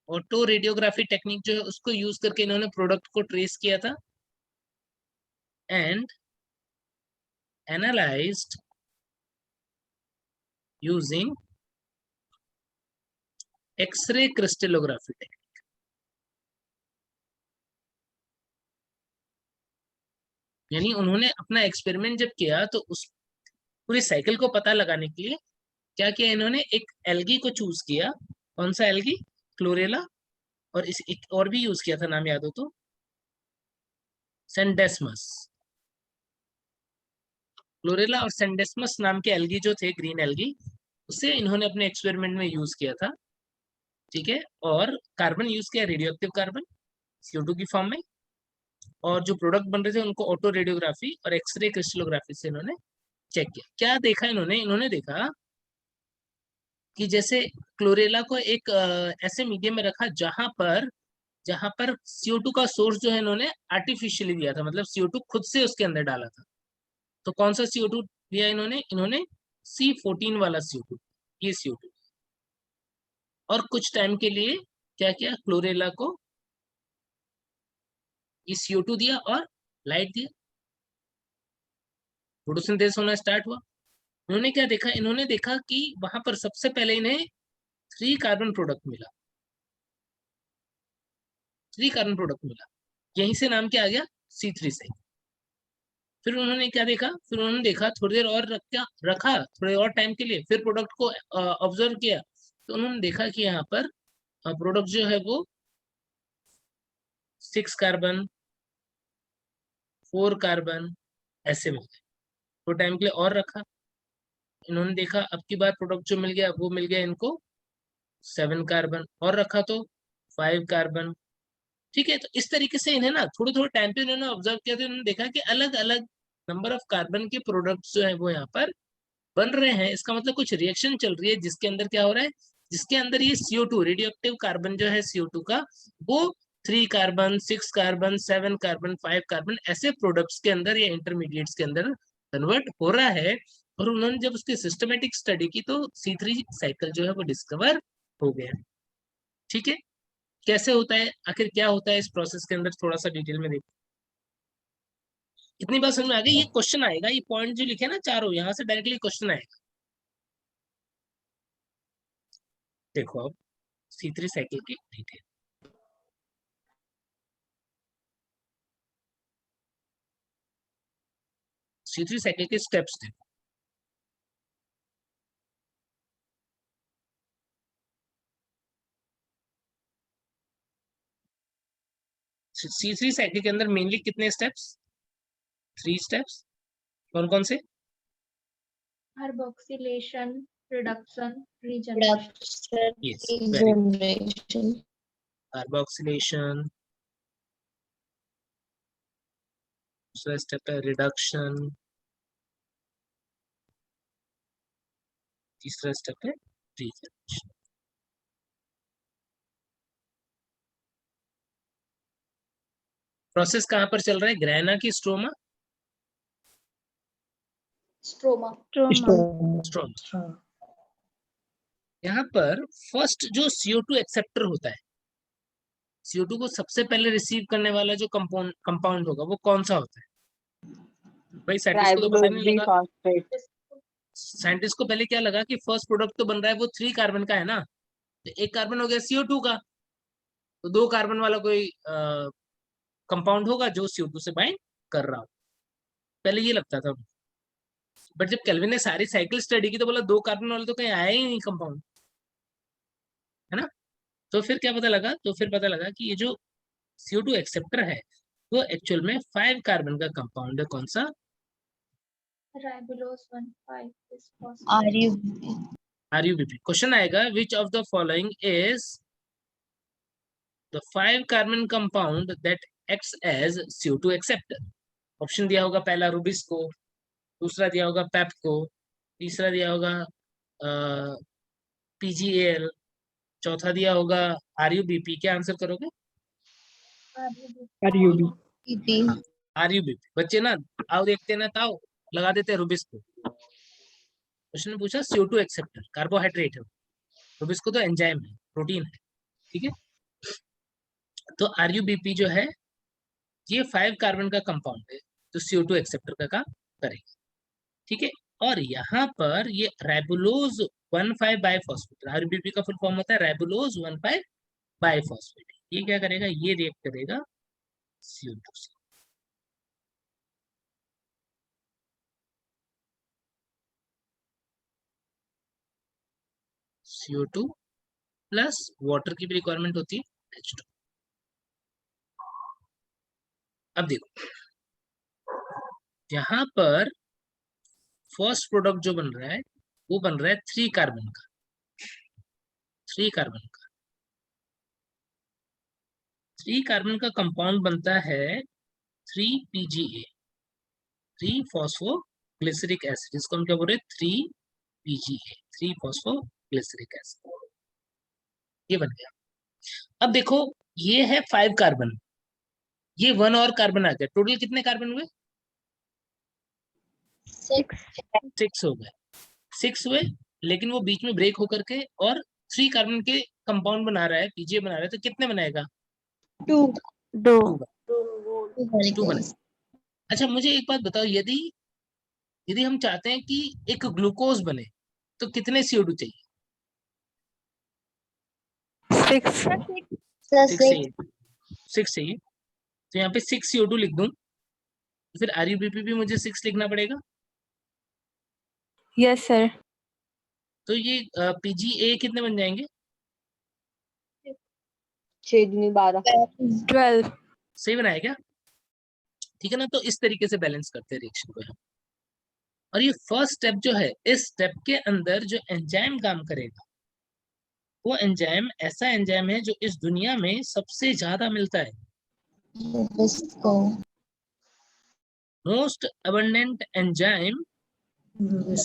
Autoradiography technique जो है उसको यूज करके इन्होंने प्रोडक्ट को ट्रेस किया था and analysed using X-ray crystallography technique. यानी उन्होंने अपना एक्सपेरिमेंट जब किया तो उस पूरी साइकिल को पता लगाने के लिए क्या किया, इन्होंने एक एल्गी को चूज किया। कौन सा एल्गी? क्लोरेला। और इस एक और भी यूज किया था, नाम याद हो तो, सेंडेस्मस। क्लोरेला और सेंडेस्मस नाम के एल्गी जो थे, ग्रीन एल्गी, उसे इन्होंने अपने एक्सपेरिमेंट में यूज किया था, ठीक है। और कार्बन यूज किया, रेडियो एक्टिव कार्बन CO2 की फॉर्म में। और जो प्रोडक्ट बन रहे थे उनको ऑटो रेडियोग्राफी और एक्सरे क्रिस्टलोग्राफी से इन्होंने चेक किया। क्या देखा इन्होंने देखा कि जैसे क्लोरेला को एक ऐसे मीडियम में रखा जहां पर CO2 का सोर्स जो है इन्होंने आर्टिफिशियली दिया था, मतलब CO2 खुद से उसके अंदर डाला था। तो कौन सा CO2 दिया इन्होंने C14 वाला CO2, ये CO2। और कुछ टाइम के लिए क्या किया, क्लोरेला को ये CO2 दिया और लाइट दिया, फोटोसिंथेसिस होना स्टार्ट हुआ। इन्होंने क्या देखा, इन्होंने देखा कि वहां पर सबसे पहले इन्हें 3 कार्बन प्रोडक्ट मिला, 3 कार्बन प्रोडक्ट मिला। यहीं से नाम क्या आ गया, C3 से। फिर उन्होंने क्या देखा, फिर उन्होंने देखा थोड़ी देर और रखा थोड़े और टाइम के लिए, फिर प्रोडक्ट को ऑब्जर्व किया। तो उन्होंने देखा कि यहाँ पर प्रोडक्ट जो है वो 6 कार्बन 4 कार्बन ऐसे मिल गए। तो टाइम के लिए और रखा, इन्होंने देखा अब की बार प्रोडक्ट जो मिल गया वो मिल गया इनको 7 कार्बन, और रखा तो 5 कार्बन, ठीक है। तो इस तरीके से इन्हें ना थोड़े थोड़े टाइम पे इन्होंने ऑब्जर्व किया, तो इन्होंने देखा कि अलग अलग नंबर ऑफ कार्बन के प्रोडक्ट्स जो है वो यहाँ पर बन रहे हैं। इसका मतलब कुछ रिएक्शन चल रही है जिसके अंदर क्या हो रहा है, जिसके अंदर ये CO2 रेडियो एक्टिव कार्बन जो है CO2 का, वो 3 कार्बन 6 कार्बन 7 कार्बन 5 कार्बन ऐसे प्रोडक्ट्स के अंदर या इंटरमीडिएट्स के अंदर कन्वर्ट हो रहा है। और उन्होंने जब उसकी सिस्टमेटिक स्टडी की तो C3 साइकिल जो है वो डिस्कवर हो गया, ठीक है। कैसे होता है, आखिर क्या होता है इस प्रोसेस के अंदर, थोड़ा सा डिटेल में देखो। इतनी बात समझ में आ गई? ये क्वेश्चन आएगा, ये पॉइंट जो लिखे ना चारों, यहाँ से डायरेक्टली क्वेश्चन आएगा। देखो अब C3 साइकिल की डिटेल, C3 साइकिल के स्टेप्स देखो। C3 साइकिल के अंदर मेनली कितने स्टेप्स? 3 स्टेप्स। कौन कौन से? Carboxylation, reduction, regeneration. Yes, very good. Carboxylation, दूसरा स्टेप है रिडक्शन, तीसरा स्टेप है रीजनरेशन। प्रोसेस कहाँ पर चल रहा है? ग्रैना की स्ट्रोमा? स्ट्रोमा। स्ट्रोमा। यहाँ पर फर्स्ट जो CO2 एक्सेप्टर होता है, CO2 को सबसे पहले रिसीव करने वाला जो कंपाउंड होगा वो कौन सा होता है? भाई साइंटिस्ट को तो पता नहीं लगा। राइबोफॉस्फेट। साइंटिस्ट को पहले क्या लगा कि फर्स्ट प्रोडक्ट तो बन रहा है वो 3 कार्बन का है ना, तो एक कार्बन हो गया CO2 का, तो 2 कार्बन वाला कोई कंपाउंड होगा जो CO2 से बाइंड कर रहा हो। पहले ये लगता था, बट जब केल्विन ने सारी साइकिल स्टडी की तो बोला 2 कार्बन वाला तो कहीं आया ही नहीं कंपाउंड, है ना। तो फिर क्या पता लगा? तो फिर पता लगा कि ये जो CO2 एक्सेप्टर है वो एक्चुअल में 5 कार्बन का कंपाउंड है। कौन सा? राइबोलोज 1,5 is RUBP। क्वेश्चन आएगा which of the following is the 5 carbon compound that acts as CO2 acceptor. Option दिया होगा, पहला रुबिस्को, दूसरा दिया होगा पेप्को, तीसरा दिया होगा PGAL, चौथा दिया होगा RUBP। क्या आंसर करोगे? RUBP। बच्चे ना आओ देखते ना, ताओ लगा देते हैं रुबिस्को। क्वेश्चन ने पूछा CO2 एक्सेप्टर, कार्बोहाइड्रेट है, रुबिस्को तो एंजाइम है, प्रोटीन है, ठीक है। तो RUBP जो है ये 5 कार्बन का कंपाउंड है, तो CO2 एक्सेप्टर का काम करेगा, ठीक है। और यहाँ पर ये राइबोलोज 1,5 बाइफॉस्फेट, RUBP का फुल फॉर्म होता है राइबोलोज 1,5 बाइफॉस्फेट। ये क्या करेगा? ये रिएक्ट करेगा CO2 से। CO2 प्लस वाटर की भी रिक्वायरमेंट होती है H2। अब देखो यहाँ पर फर्स्ट प्रोडक्ट जो बन रहा है वो बन रहा है 3 कार्बन का, 3 कार्बन का। 3 कार्बन का कंपाउंड बनता है 3PGA, 3 फॉस्फोग्लिसरिक एसिड। इसको हम क्या बोल रहे हैं? 3PGA, 3 phosphoglyceric acid. ये बन गया। अब देखो ये है 5 कार्बन, ये 1 और कार्बन आ गया, टोटल कितने कार्बन हुए? 6 हो गए। 6 हुए, लेकिन वो बीच में ब्रेक होकर के और 3 कार्बन के कंपाउंड बना रहा है, PGA बना रहा है, तो कितने बनाएगा? 2 2 बने। अच्छा मुझे एक बात बताओ, यदि हम चाहते हैं कि एक ग्लूकोज बने तो कितने CO2 चाहिए? 6 6 चाहिए। तो यहाँ पे 6 CO2 लिख दूं, तो फिर RUBP भी मुझे 6 लिखना पड़ेगा। Yes sir. तो ये PGA कितने बन जाएंगे? 6 दूनी 12। 12। सही बनाया क्या? ठीक है ना। तो इस तरीके से बैलेंस करते हैं रिएक्शन को हम। और ये फर्स्ट स्टेप जो है, इस स्टेप के अंदर जो एंजाइम काम करेगा वो एंजाइम ऐसा एंजाइम है जो इस दुनिया में सबसे ज्यादा मिलता है। Most abundant enzyme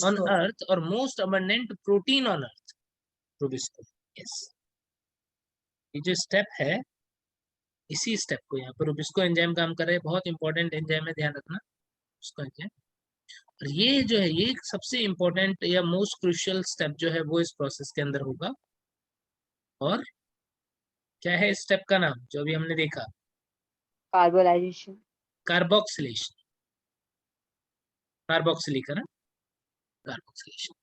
on earth और most abundant protein on earth, RuBisCO. Yes, ये जो स्टेप है, इसी स्टेप को यहाँ पर रुबिस्को एंजाइम काम कर रहे हैं। बहुत इंपॉर्टेंट एंजाइम है, ध्यान रखना उसका एंजाइम। और ये जो है ये सबसे इंपॉर्टेंट या मोस्ट क्रूशियल स्टेप जो है वो इस प्रोसेस के अंदर होगा। और क्या है इस स्टेप का नाम जो अभी हमने देखा? कार्बोलाइजेशन। कार्बोक्सिलेशन। कार्बोक्सिलिक है ना, कार्बोक्सिलेशन।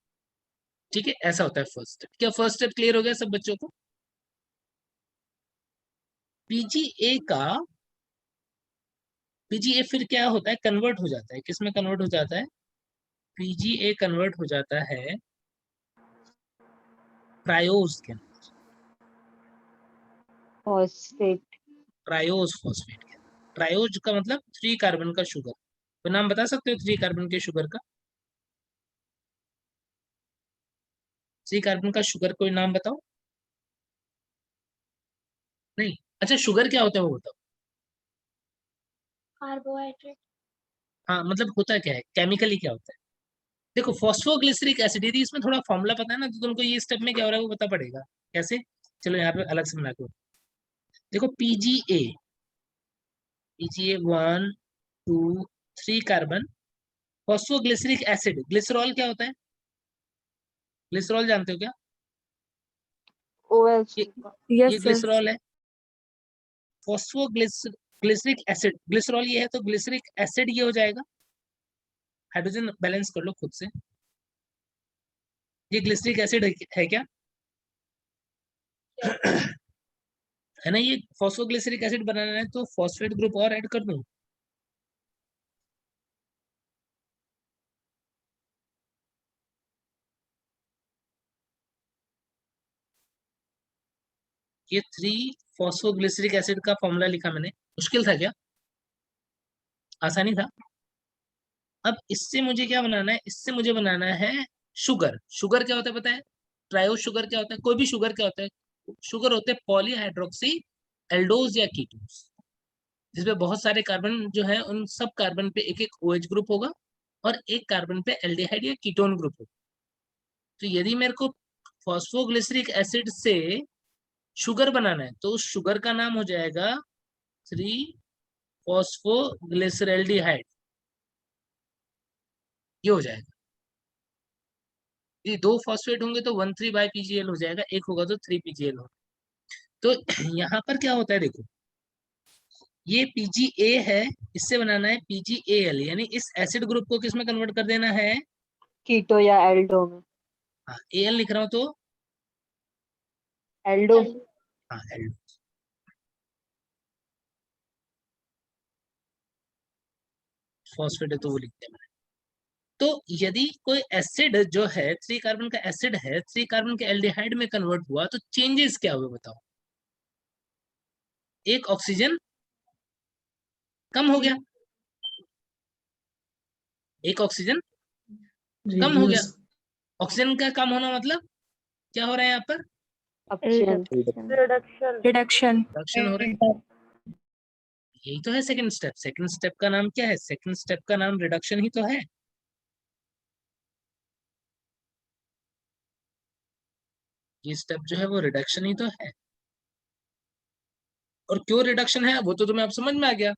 ठीक है, ऐसा होता है फर्स्ट स्टेप। क्या फर्स्ट स्टेप क्लियर हो गया सब बच्चों को? पीजीए फिर क्या होता है? कन्वर्ट हो जाता है। किस में कन्वर्ट हो जाता है? पीजीए कन्वर्ट हो जाता है ट्रायोज के अंदर। फॉस्फेट। ट्रायोज फॉस्फेट के अंदर। ट्रायोज का मतलब 3 कार्बन का शुगर। तो नाम बता सकते हो 3 कार्बन के शुगर का? 3 कार्बन का शुगर कोई नाम बताओ। नहीं, अच्छा शुगर क्या होता है वो बताओ। कार्बोहाइड्रेट। हाँ मतलब होता क्या है, केमिकली क्या होता है? देखो फॉस्फोग्लिसरिक एसिड, यदि इसमें थोड़ा फॉर्मूला पता है ना तो तुमको ये स्टेप में क्या हो रहा है वो पता पड़ेगा। कैसे? चलो यहाँ पे अलग से बना के देखो। PGA, PGA 1 2 3 carbon. Phosphoglyceric acid, glycerol क्या होता है? ग्लिसरॉल जानते हो क्या? OH ये Yes, sir. ग्लिसरॉल है। फॉस्फोग्लिसरिक एसिड, ग्लिसरॉल ये है तो ग्लिसरिक एसिड ये हो जाएगा। हाइड्रोजन बैलेंस कर लो खुद से। ये ग्लिसरिक एसिड है क्या? है ना। ये फॉस्फोग्लिसरिक एसिड बनाना है तो फॉस्फेट ग्रुप और ऐड कर दूं। ये 3 फॉस्फोग्लिसरिक एसिड का फॉर्मूला लिखा मैंने। मुश्किल था क्या? आसानी था। अब इससे मुझे क्या बनाना है? इससे मुझे बनाना है शुगर। शुगर क्या होता है पता है? ट्रायो शुगर क्या होता है? कोई भी शुगर क्या होता है? शुगर होते हैं पॉलीहाइड्रोक्सी एल्डोज या कीटोन्स, जिसमें बहुत सारे कार्बन जो है उन सब कार्बन पे एक एक OH ग्रुप होगा और एक कार्बन पे एल्डिहाइड या कीटोन ग्रुप होगा। तो यदि मेरे को फॉस्फोग्लिसरिक एसिड से शुगर बनाना है तो उस शुगर का नाम हो जाएगा 3 फॉस्फोग्लिसरल्डिहाइड। ये हो जाएगा। ये 2 फॉस्फेट होंगे तो 1,3 बाई PgL हो जाएगा, एक होगा तो 3 PgL होगा। तो यहाँ पर क्या होता है देखो, ये PgA है, इससे बनाना है PgAl, यानी इस एसिड ग्रुप को किस में कन्वर्ट कर देना है? कीटो या एल्डो में। हाँ Al लिख रहा हूँ तो एल्डो। हाँ एल्डो। फॉस्फेट है तो वो लिखते हैं मैंने। तो यदि कोई एसिड जो है 3 कार्बन का एसिड है 3 कार्बन के एल्डिहाइड में कन्वर्ट हुआ तो चेंजेस क्या हुए बताओ? एक ऑक्सीजन कम हो गया, एक ऑक्सीजन कम हो गया। ऑक्सीजन का कम होना मतलब क्या हो रहा है यहाँ पर? ऑप्शन। रिडक्शन। Reduction. रिडक्शन हो रहा है। यही तो है सेकंड स्टेप। सेकंड स्टेप का नाम क्या है? सेकंड स्टेप का नाम रिडक्शन ही तो है। ये स्टेप जो है वो रिडक्शन ही तो है। और क्यों रिडक्शन है वो तो तुम्हें अब समझ में आ गया,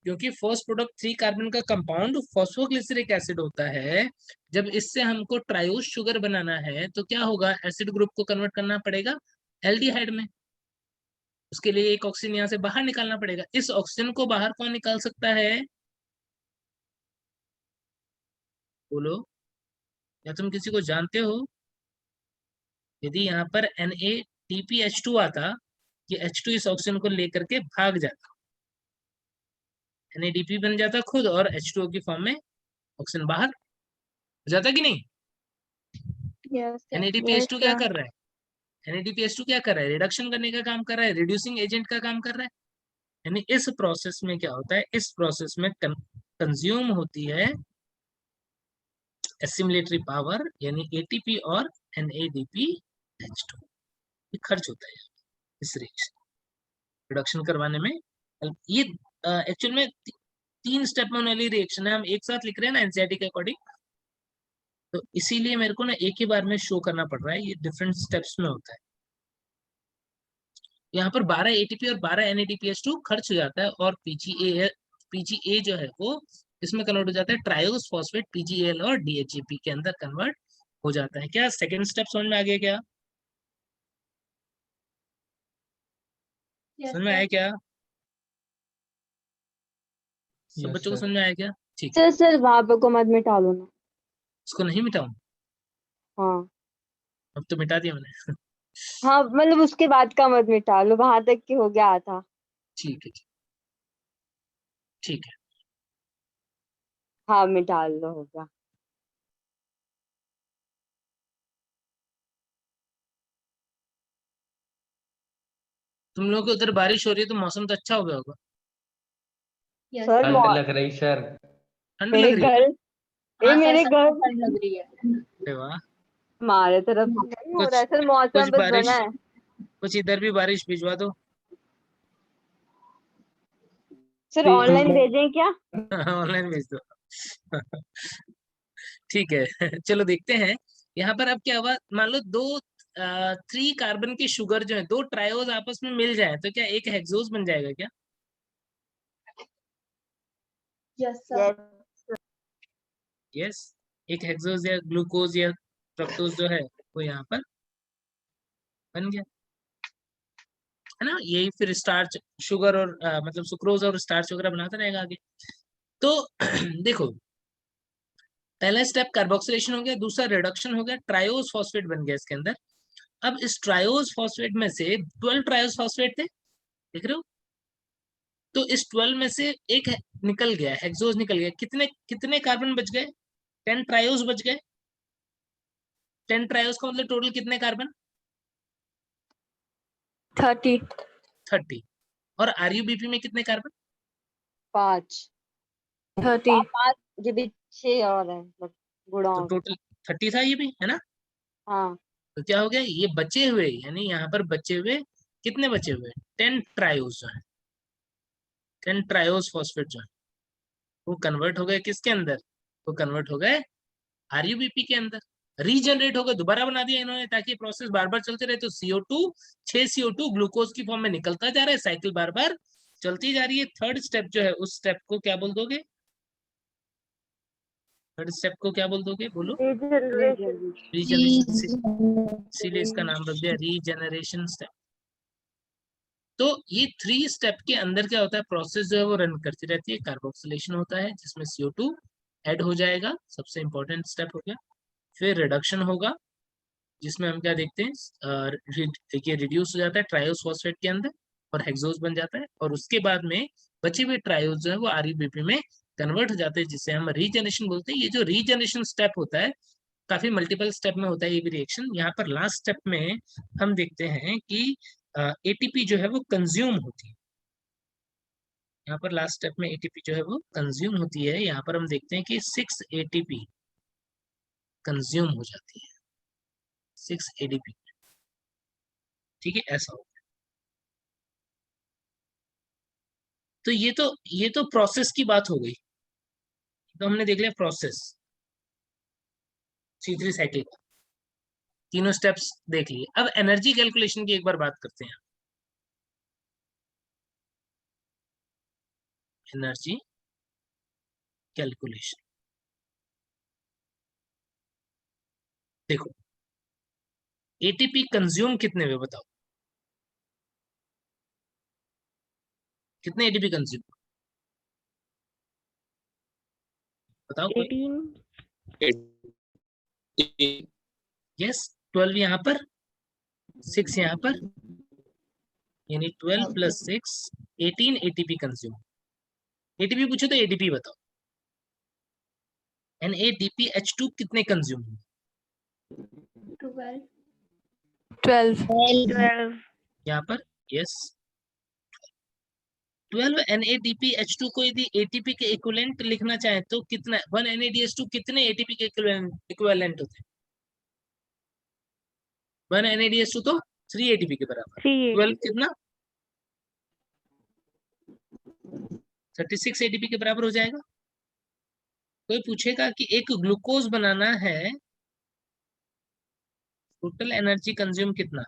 क्योंकि फर्स्ट प्रोडक्ट 3 कार्बन का कंपाउंड फॉस्फोग्लिसरिक एसिड होता है। जब इससे हमको ट्रायोज शुगर बनाना है तो क्या होगा? एसिड ग्रुप को कन्वर्ट करना पड़ेगा एल्डिहाइड में। उसके लिए एक ऑक्सीजन यहाँ से बाहर निकालना पड़ेगा। इस ऑक्सीजन को बाहर कौन निकाल सकता है? बोलो, या तुम किसी को जानते हो? यदि यहाँ पर NADPH2 आता, ये H2 इस ऑक्सीजन को लेकर के भाग जाता, NADP बन जाता खुद और H2O की फॉर्म में ऑक्सीजन बाहर हो जाता कि नहीं? Yes, sir. NADPH2 क्या कर रहा है? NADPH2 क्या कर रहा है? रिडक्शन करने का काम कर रहा है, रिड्यूसिंग एजेंट का काम कर रहा है। यानी इस प्रोसेस में क्या होता है? इस प्रोसेस में कंज्यूम होती है एसिमिलेटरी पावर, यानी ATP और NADPH2। ये खर्च होता है इस रिडक्शन करवाने में। ये एक्चुअल में 3 स्टेप में होने वाली रिएक्शन है, हम एक साथ लिख रहे हैं ना एनसीईआरटी के अकॉर्डिंग, तो इसीलिए मेरे को ना एक ही बार में शो करना पड़ रहा है। ये डिफरेंट स्टेप्स में होता है। यहाँ पर 12 ATP और 12 NADPH2 खर्च हो जाता है और PGA जो है वो इसमें कन्वर्ट हो जाता है ट्रायोस फॉस्फेट PGAL और DHAP के अंदर कन्वर्ट हो जाता है। क्या सेकंड स्टेप समझ में आ गया क्या? Yes, समझ में sir. आया क्या? सब बच्चों को समझ में आया क्या? ठीक है, सर वहां पे को मत मिटा लो ना। इसको नहीं मिटाऊं? हाँ अब तो मिटा दिया मैंने। हाँ, मतलब उसके बाद का मत मिटा लो, वहां तक की हो गया था। ठीक है, ठीक है। हाँ मिटा लो, हो गया। तुम लोग के उधर बारिश हो रही है तो मौसम तो अच्छा हो गया होगा। यस सर ठंड लग रही सर। ठंड मेरे लग रही है? घर हाँ सर मेरे सब घर ठंड लग रही है। अरे वाह, हमारे तरफ नहीं हो कुछ रहा है सर, कुछ मौसम बस बारिश, बना है। कुछ इधर भी बारिश भिजवा दो। सर ऑनलाइन भेजें क्या? ऑनलाइन भेज दो। ठीक है। चलो देखते हैं यहाँ पर अब क्या हुआ। मान लो दो 3 कार्बन के शुगर जो है, 2 ट्रायोज आपस में मिल जाए तो क्या एक हेक्सोज बन जाएगा क्या? Yes sir. यस, एक हेक्सोज या ग्लूकोज या फ्रक्टोज जो है वो यहाँ पर बन गया, है ना। यही फिर स्टार्च, शुगर और मतलब सुक्रोज और स्टार्च वगैरह बनाता रहेगा आगे। तो देखो, पहला स्टेप कार्बोक्सिलेशन हो गया, दूसरा रिडक्शन हो गया, ट्रायोज फॉस्फेट बन गया इसके अंदर। अब इस ट्रायोज फॉस्फेट में से 12 ट्रायोज फॉस्फेट थे, देख रहे हो। तो इस 12 में से एक निकल गया, हेक्सोज निकल गया। कितने कितने कार्बन बच गए? 10 ट्रायोज बच गए। 10 ट्रायोज का मतलब टोटल कितने कार्बन? 30. 30। और आरयूबीपी में कितने कार्बन? 5 30. 5 ये भी 6 और है, मतलब गुणा तो हो टोटल 30 था ये भी, है ना। हाँ तो क्या हो गया, ये बचे हुए, यानी यहाँ पर बचे हुए कितने बचे हुए? 10 ट्रायोज जो है, 10 ट्रायोज फॉस्फेट जो है वो कन्वर्ट हो गए किसके अंदर? वो कन्वर्ट हो गए आरयूबीपी के अंदर, रीजनरेट हो गए, दोबारा बना दिया इन्होंने ताकि प्रोसेस बार बार चलते रहे। तो CO2, 6 CO2 ग्लूकोज की फॉर्म में निकलता जा रहा है, साइकिल बार बार चलती जा रही है। थर्ड स्टेप जो है उस स्टेप को क्या बोल दोगे? थर्ड स्टेप को क्या बोल दोगे, बोलो? रीजनरेशन। इसीलिए इसका नाम रख दिया रीजनरेशन स्टेप। तो ये 3 स्टेप के अंदर क्या होता है, प्रोसेस जो है वो रन करती रहती है। कार्बोक्सिलेशन होता है जिसमें CO2 ऐड हो जाएगा, सबसे इंपॉर्टेंट स्टेप हो गया। फिर रिडक्शन होगा जिसमें हम क्या देखते हैं, देखिए रिड्यूस हो जाता है ट्रायोस फॉस्फेट के अंदर और हेक्सोज बन जाता है। और उसके बाद में बचे हुए ट्रायोस जो है वो आरयूबीपी में कन्वर्ट हो जाते हैं, जिसे हम रीजनरेशन बोलते हैं। ये जो रीजनरेशन स्टेप होता है काफी मल्टीपल स्टेप में होता है ये भी रिएक्शन। यहाँ पर लास्ट स्टेप में हम देखते हैं कि एटीपी जो है वो कंज्यूम होती है। यहाँ पर लास्ट स्टेप में एटीपी जो है वो कंज्यूम होती है। यहाँ पर हम देखते हैं कि 6 एटीपी कंज्यूम हो जाती है, 6 एटीपी। ठीक है, ऐसा हो। तो ये तो प्रोसेस की बात हो गई। तो हमने देख लिया प्रोसेस C3 साइकिल का, तीनों स्टेप्स देख लिए। अब एनर्जी कैलकुलेशन की एक बार बात करते हैं। एनर्जी कैलकुलेशन देखो, एटीपी कंज्यूम कितने हुए बताओ, कितने एटीपी कंज्यूम बताओ कोई? 18. यस, 12 यहाँ पर, 6 यहाँ पर, यानी 12 + 6 18 एटीपी कंज्यूम। एटीपी पूछो तो एटीपी बताओ। NADPH2 कितने कंज्यूम हुए? 12. 12. 12. यहाँ पर यस, 12 NADPH2 को यदि ATP के इक्विवेलेंट लिखना चाहे तो कितना, 1 NADH2 कितने ATP के इक्विवेलेंट होते हैं? 1 NADH2 तो 3 ATP के बराबर। 12 कितना? 36 ATP के बराबर हो जाएगा। कोई पूछेगा कि एक ग्लूकोज बनाना है, टोटल एनर्जी कंज्यूम कितना?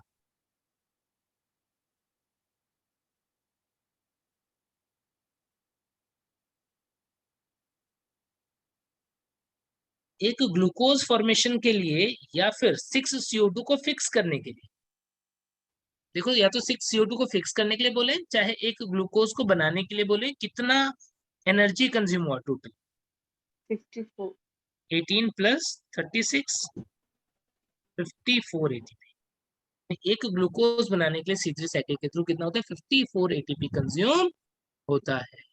एक ग्लूकोज फॉर्मेशन के लिए या फिर 6 CO2 को फिक्स करने के लिए, देखो या तो 6 CO2 को फिक्स करने के लिए बोले, चाहे एक ग्लूकोज को बनाने के लिए बोले, कितना एनर्जी कंज्यूम हुआ टोटल? 54 18 + 36 54 एटीपी। एक ग्लूकोज बनाने के लिए C3 साइकिल के थ्रू कितना होता है? 54 एटीपी कंज्यूम होता है।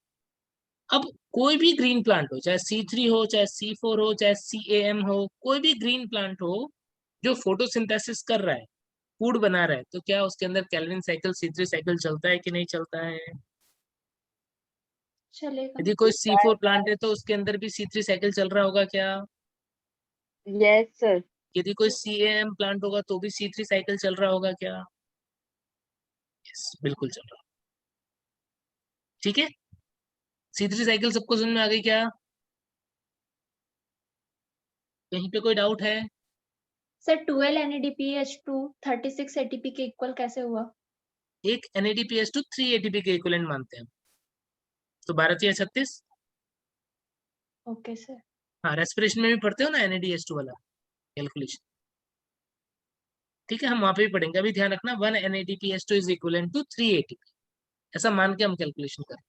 अब कोई भी ग्रीन प्लांट हो, चाहे C3 हो, चाहे C4 हो, चाहे CAM हो, कोई भी ग्रीन प्लांट हो जो फोटोसिंथेसिस कर रहा है, फूड बना रहा है तो क्या उसके अंदर कैल्विन साइकिल C3 साइकिल चलता है कि नहीं चलता है? चलेगा। यदि कोई C4 प्लांट है तो उसके अंदर भी C3 साइकिल चल रहा होगा क्या? Yes sir. यदि कोई CAM प्लांट होगा तो भी C3 साइकिल चल रहा होगा क्या? यस, बिल्कुल चल रहा। ठीक है, C3 साइकिल सबको समझ में आ गई क्या? कहीं पे कोई डाउट है? सर 12 NADPH2 36 ATP के इक्वल कैसे हुआ? एक NADPH2 3 ATP के इक्विवेलेंट मानते हैं, तो 12 या 36। Okay sir. हाँ, रेस्पिरेशन में भी पढ़ते हो ना NADH2 वाला कैलकुलेशन, ठीक है, हम वहां पे भी पढ़ेंगे। अभी ध्यान रखना 1 NADPH2 is equivalent to 3 ATP, ऐसा मान के हम कैलकुलेशन करें।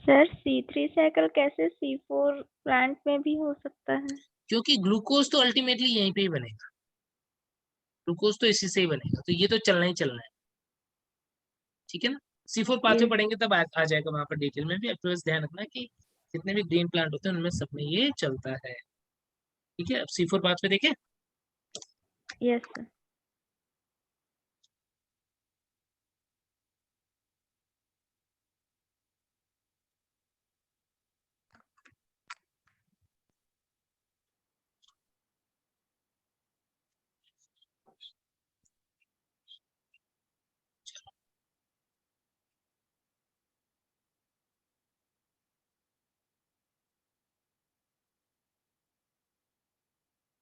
सर C3 साइकिल कैसे C4 प्लांट में भी हो सकता है? क्योंकि ग्लूकोज तो अल्टीमेटली यहीं पे ही बनेगा, ग्लूकोज तो इसी से ही बनेगा, तो ये तो चलना ही चलना है, ठीक है ना। C4 pathway Yes. पढ़ेंगे तब आ जाएगा वहां पर डिटेल में भी। अब तो बस ध्यान रखना कि जितने भी ग्रीन प्लांट होते हैं उनमें सब में ये चलता है, ठीक है। अब C4 पाथवे देखें। Yes, sir.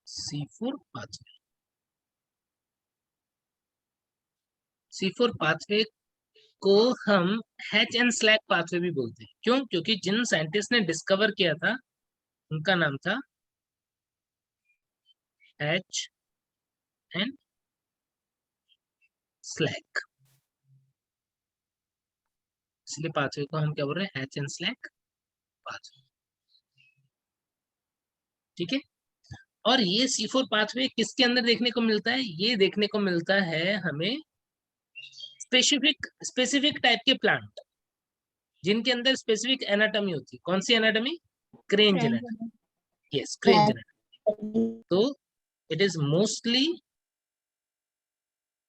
C4 pathway, C4 pathway को हम हैच एंड स्लैक पाथवे भी बोलते हैं। क्यों? क्योंकि जिन साइंटिस्ट ने डिस्कवर किया था उनका नाम था हैच एंड स्लैक, इसलिए पाथवे को हम क्या बोल रहे हैं, हैच एंड स्लैक पाथवे, ठीक है। और ये C4 पाथवे किसके अंदर देखने को मिलता है? ये देखने को मिलता है हमें स्पेसिफिक टाइप के प्लांट जिनके अंदर स्पेसिफिक एनाटॉमी होती है। कौन सी anatomy? Kranz anatomy, yes, Kranz anatomy. तो it is mostly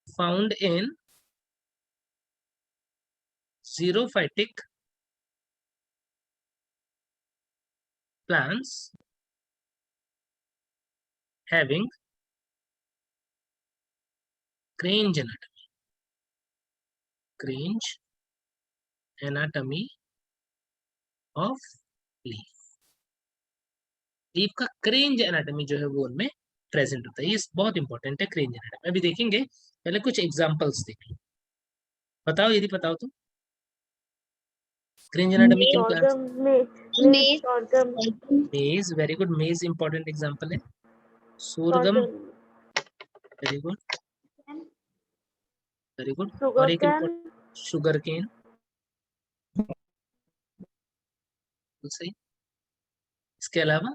found in xerophytic plants having crange anatomy, crange anatomy of leaf, leaf का क्रेंज एनाटॉमी जो है वो उनमें प्रेजेंट होता है। ये बहुत इंपॉर्टेंट है क्रेंज एनाटॉमी। अभी देखेंगे, पहले कुछ एग्जांपल्स देख लो, बताओ यदि बताओ तो। क्रेंज एनाटॉमी किन plants? Maize, very good, maize important example है। Sorghum, very good, very good. और एक इंपॉर्टेंट शुगर केन, सही। इसके अलावा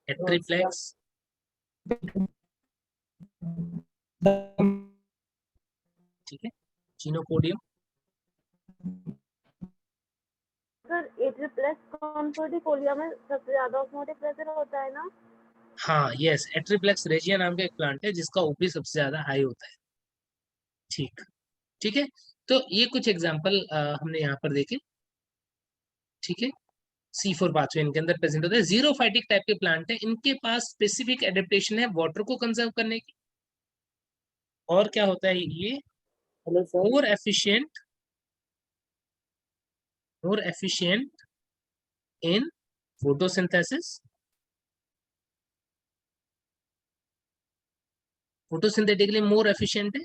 एट्रिप्लेक्स, ठीक है, चिनोपोडियम, सर एट्रिप्लेक्स कॉन्फोर्टिफोलिया में सबसे ज्यादा ऑस्मोटिक प्रेशर होता है ना? हाँ यस, एट्रिप्लेक्स रेजिया नाम का एक प्लांट है जिसका ओपी सबसे ज्यादा हाई होता है, ठीक, ठीक है। तो ये कुछ एग्जांपल हमने यहाँ पर देखे, ठीक है। C4 पाथवे इनके अंदर प्रेजेंट होता है। जीरोफाइटिक टाइप के प्लांट है, इनके पास स्पेसिफिक एडेप्टेशन है वाटर को कंजर्व करने की। और क्या होता है ये? Hello sir. More efficient in photosynthesis, photosynthetically more efficient है,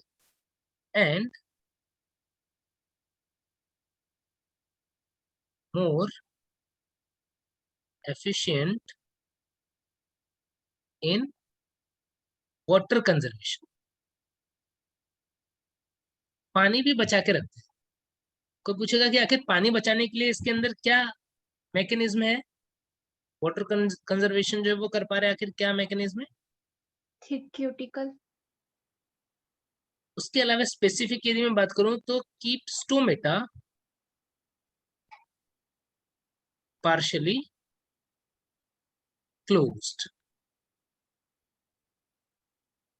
and more efficient in water conservation, पानी भी बचा के रखते हैं। कोई पूछेगा कि आखिर पानी बचाने के लिए इसके अंदर क्या मैकेनिज्म है, वाटर कंजर्वेशन जो है वो कर पा रहे हैं, आखिर क्या मैकेनिज्म है? Thick cuticle. उसके अलावा स्पेसिफिक यदि मैं बात करूं तो keep stomata partially closed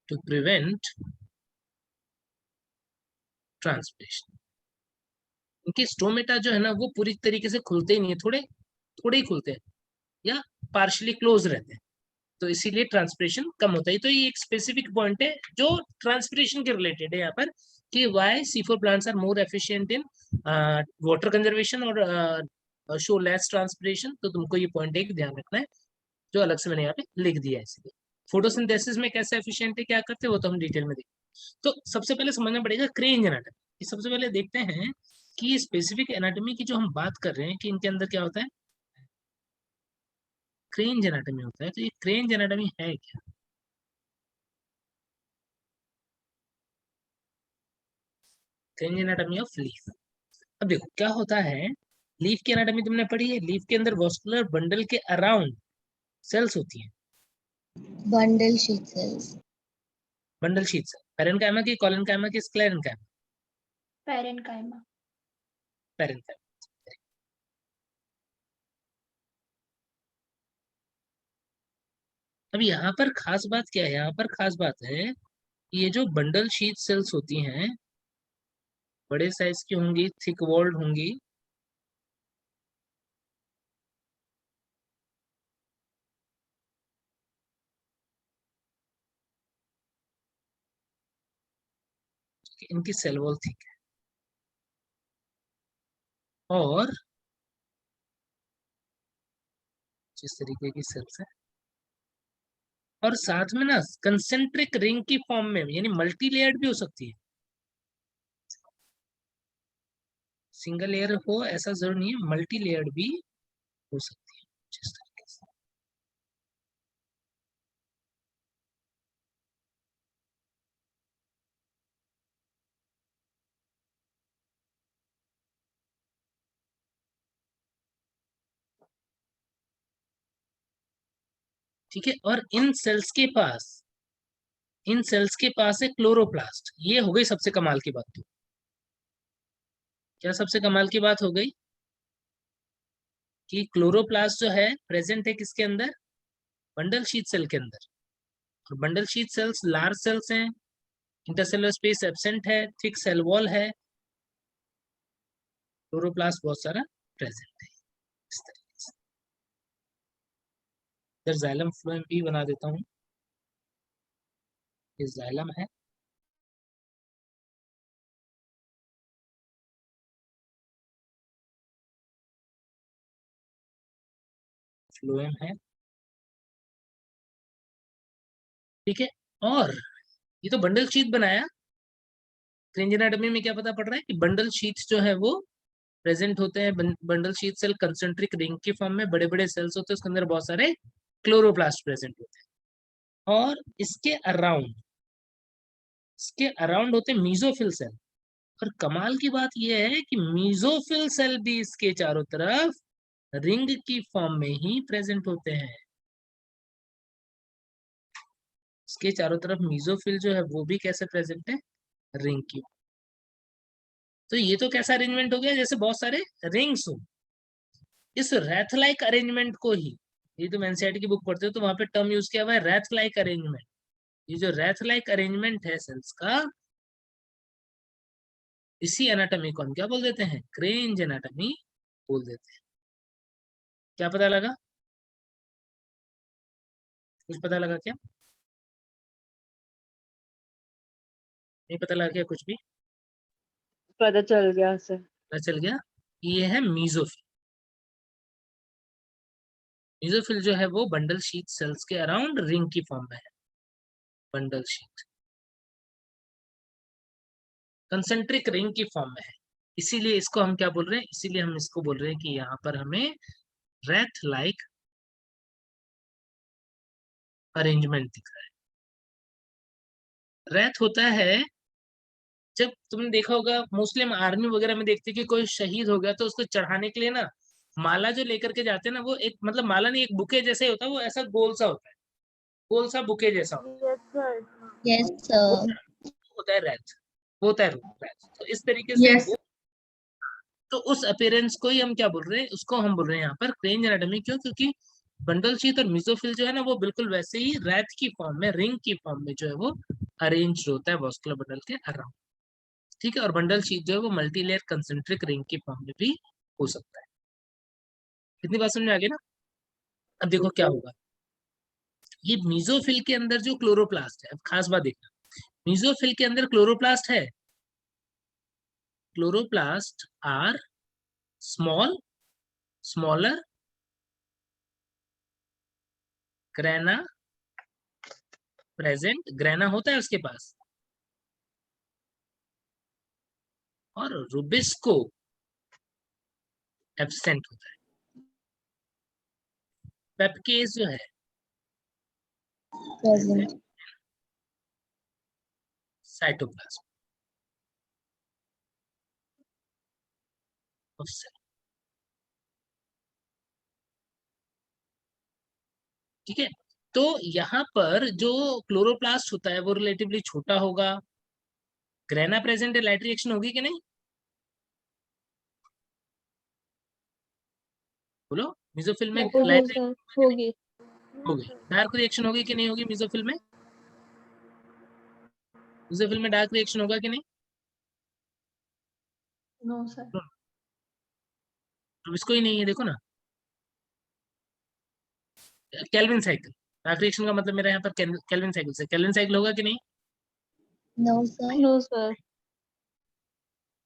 to prevent transpiration. इनके स्टोमेटा जो है ना वो पूरी तरीके से खुलते ही नहीं है, थोड़े थोड़े ही खुलते हैं या पार्शली क्लोज रहते हैं, तो इसीलिए ट्रांसपिरेशन कम होता है। तो ये एक स्पेसिफिक पॉइंट है जो ट्रांसपिरेशन के रिलेटेड है यहाँ पर, कि why C4 plants are more efficient in water conservation और शो लेस ट्रांसपिरेशन। तो तुमको ये पॉइंट एक ध्यान रखना है, जो अलग से मैंने यहाँ पे लिख दिया है। इसलिए फोटोसिंथेसिस में कैसे एफिशिएंट है, क्या करते हैं, वो तो हम डिटेल में देखेंगे। तो सबसे पहले समझना पड़ेगा क्रेंज एनाटॉमी। सबसे पहले देखते हैं कि स्पेसिफिक एनाटॉमी की जो हम बात कर रहे हैं कि इनके अंदर क्या होता है, क्रेंज एनाटॉमी होता है। तो ये क्रेंज एनाटॉमी है क्या? क्रेंज एनाटॉमी ऑफ लीफ। अब देखो क्या होता है, लीफ की एनाटॉमी तुमने पढ़ी है, लीफ के अंदर वॉस्कुलर बंडल के अराउंड सेल्स होती हैं, bundle sheath cells. Bundle sheath cell, parenchyma की, कोलेनकाइमा की, स्क्लेरेन्काइमा, पेरेन्काइमा। पैरेन्काइमा। अब यहाँ पर खास बात क्या है, यहाँ पर खास बात है ये जो बंडल शीट सेल्स होती हैं बड़े साइज की होंगी, थिक वॉल्ड होंगी, इनकी सेल वॉल थिक है, और जिस तरीके की सेल्स है, और साथ में ना कंसेंट्रिक रिंग की फॉर्म में, यानी मल्टी लेयर्ड भी हो सकती है, सिंगल लेयर हो ऐसा जरूर नहीं है, मल्टी लेयर्ड भी हो सकती है जिस तरीके से। ठीक है, और इन सेल्स के पास है क्लोरोप्लास्ट। ये हो गई सबसे कमाल की बात। तो क्या सबसे कमाल की बात हो गई कि क्लोरोप्लास्ट जो है प्रेजेंट है किसके अंदर, बंडल शीट सेल के अंदर। और bundle sheath sales large cells हैं, इंटरसेलुलर स्पेस एब्सेंट है, थिक सेल वॉल है, क्लोरोप्लास्ट बहुत सारा प्रेजेंट है इस तरीके से। इधर जाइलम फ्लोएम भी बना देता हूँ, ये जाइलम है, फ्लोएम है, ठीक है। और ये तो बंडल शीट बनाया, क्रेंज एनाटॉमी में क्या पता पड़ रहा है कि बंडल शीट्स जो है वो प्रेजेंट होते हैं। Bundle sheath cell concentric ring की फॉर्म में बड़े बड़े सेल्स होते हैं, उसके अंदर बहुत सारे क्लोरोप्लास्ट प्रेजेंट होते हैं, और इसके अराउंड होते हैं मीजोफिल सेल। और कमाल की बात यह है कि मीजोफिल सेल भी इसके चारों तरफ रिंग की फॉर्म में ही प्रेजेंट होते हैं। इसके चारों तरफ मीजोफिल जो है वो भी कैसे प्रेजेंट है, रिंग की। तो ये तो कैसा अरेंजमेंट हो गया, जैसे बहुत सारे रिंग्स हो। इस रैथ लाइक अरेंजमेंट को ही, ये तो एनसीईआरटी की बुक पढ़ते हो तो वहां पे टर्म यूज किया हुआ है रैथ लाइक अरेंजमेंट। ये जो रैथ लाइक अरेंजमेंट है सेल्स का, इसी एनाटॉमी को हम क्या बोल देते हैं, क्रेंज एनाटॉमी बोल देते हैं। क्या पता लगा, कुछ पता लगा क्या, नहीं पता लगा क्या कुछ भी? पता चल गया सर। पता चल गया। ये है मीजोफिल। मीजोफिल जो है वो बंडल शीट सेल्स के अराउंड रिंग की फॉर्म में है, बंडल शीट कंसेंट्रिक रिंग की फॉर्म में है। इसीलिए इसको हम क्या बोल रहे हैं, इसीलिए हम इसको बोल रहे हैं कि यहाँ पर हमें रैथ लाइक अरेंजमेंट दिख रहा है। रैथ होता है, जब तुमने देखा होगा मोस्टली हम आर्मी वगैरह में देखते हैं कि कोई शहीद हो गया तो उसको चढ़ाने के लिए ना माला जो लेकर के जाते हैं ना, वो एक मतलब माला नहीं, एक बुके जैसे ही होता है, वो ऐसा गोल सा होता है, गोल सा बुके जैसा होता है, यस वो सर। होता है रैथ, वो होता है रैथ। तो इस तरीके से यस। तो उस अपीयरेंस को ही हम क्या बोल रहे हैं, उसको हम बोल रहे हैं यहाँ पर क्रेंज एनाटॉमी। क्यों? क्योंकि बंडल शीट और मीजोफिल जो है ना वो बिल्कुल वैसे ही रैथ की फॉर्म में, रिंग की फॉर्म में जो है वो अरेंज होता है वॉस्कुलर बंडल के अराउंड। ठीक है, और बंडल शीट जो है वो मल्टी लेयर कंसेंट्रिक रिंग के फॉर्म में भी हो सकता है। कितनी बात समझ में आ गई ना? अब देखो क्या होगा, ये मीजोफिल के अंदर जो क्लोरोप्लास्ट है, अब खास बात देखना, मीजोफिल के अंदर क्लोरोप्लास्ट है, chloroplast are small, smaller, grana present, grana होता है उसके पास, और रुबिस्को एब्सेंट होता है। पेप्केज जो है Present. Cytoplasm of cell. ठीक है, तो यहाँ पर जो क्लोरोप्लास्ट होता है वो रिलेटिवली छोटा होगा, ग्रेना प्रेजेंट है, लाइट रिएक्शन होगी कि नहीं? बोलो, मीजोफिल में लाइट होगी। होगी, डार्क रिएक्शन होगी कि नहीं होगी मीजोफिल में? मीजोफिल में डार्क रिएक्शन होगा कि नहीं? No sir. तो इसको ही नहीं है, देखो ना, केल्विन साइकिल, डार्क रिएक्शन का मतलब मेरा यहाँ पर केल्विन साइकिल से, केल्विन साइकिल होगा कि नहीं? No, sir. No sir.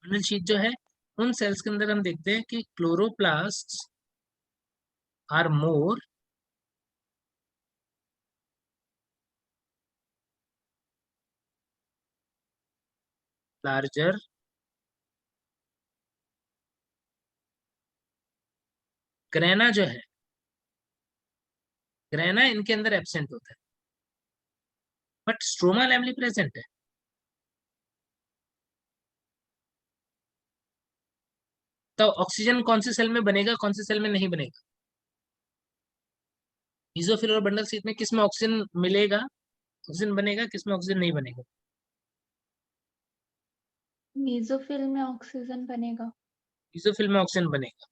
Bundle sheath जो है, उन सेल्स के अंदर हम देखते हैं कि chloroplast are more larger grana जो है, ग्रेना इनके अंदर एब्सेंट होता है, बट स्ट्रोमा लैमली प्रेजेंट है। तो ऑक्सीजन कौन से सेल में बनेगा, कौन से सेल में नहीं बनेगा? मीजोफिल और बंडल शीट में किस में ऑक्सीजन मिलेगा, ऑक्सीजन बनेगा, किस में ऑक्सीजन नहीं बनेगा? मीजोफिल में ऑक्सीजन बनेगा। मीजोफिल में ऑक्सीजन बनेगा।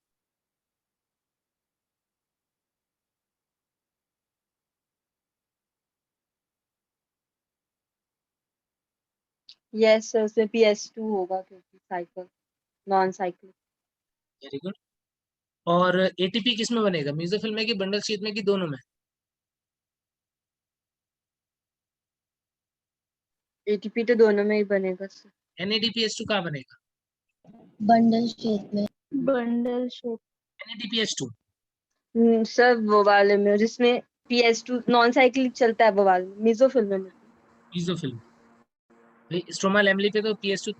यस सर, उसमें PS2 होगा क्योंकि cycle non cycle. Very good. और एटीपी किस में बनेगा, मीजोफिल में कि बंडल शीट में कि दोनों में? ATP तो दोनों में ही बनेगा सर। NADPH2 कहाँ बनेगा? Bundle shape में. Bundle shape. NADPH2 सर वो वाले में जिसमें PS2 नॉन साइक्लिक चलता है, वो वाले मीजोफिल में। मीजोफिल में, स्ट्रोमा लैमली पे तो PS2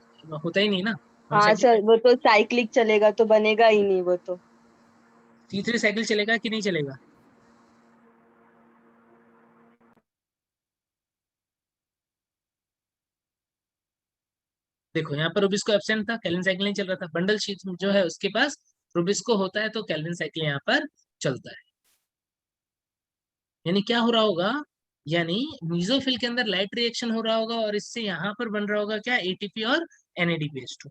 होता ही नहीं ना। हाँ सर, वो तो साइक्लिक चलेगा तो बनेगा ही नहीं वो तो। T3 साइकिल चलेगा कि नहीं चलेगा? देखो यहाँ पर रुबिस्को एब्सेंट था, केल्विन साइकिल नहीं चल रहा था, बंडल शीट जो है उसके पास रुबिस्को होता है तो केल्विन साइकिल यहाँ पर चलता है। यानी क्या हो रहा होगा, यानी मीजोफिल के अंदर लाइट रिएक्शन हो रहा होगा और इससे यहाँ पर बन रहा होगा क्या, एटीपी और NADPH2।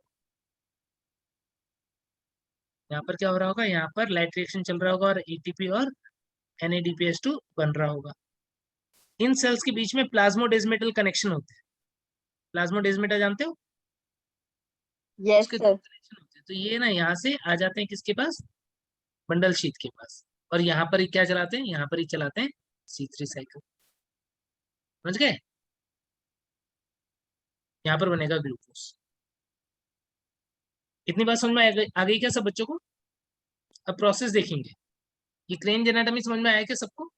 यहाँ पर क्या हो रहा होगा, यहाँ पर लाइट रिएक्शन चल रहा होगा और एटीपी और NADPH2 बन रहा होगा। इन सेल्स के बीच में प्लाज्मोडेस्मेटल कनेक्शन होते हैं। प्लाज्मोडेस्मेटा जानते हो? यस उसके सर। कनेक्शन होते हैं, तो ये ना यहाँ से आ जाते हैं किसके पास, बंडल शीट के पास, और यहाँ पर ही क्या चलाते हैं, यहाँ पर ही चलाते हैं C3 साइकिल। समझ गए? यहाँ पर बनेगा ग्लूकोज। इतनी बात समझ में आ गई क्या सब बच्चों को? अब प्रोसेस देखेंगे। ये क्रेन एनाटॉमी समझ में आया क्या सबको?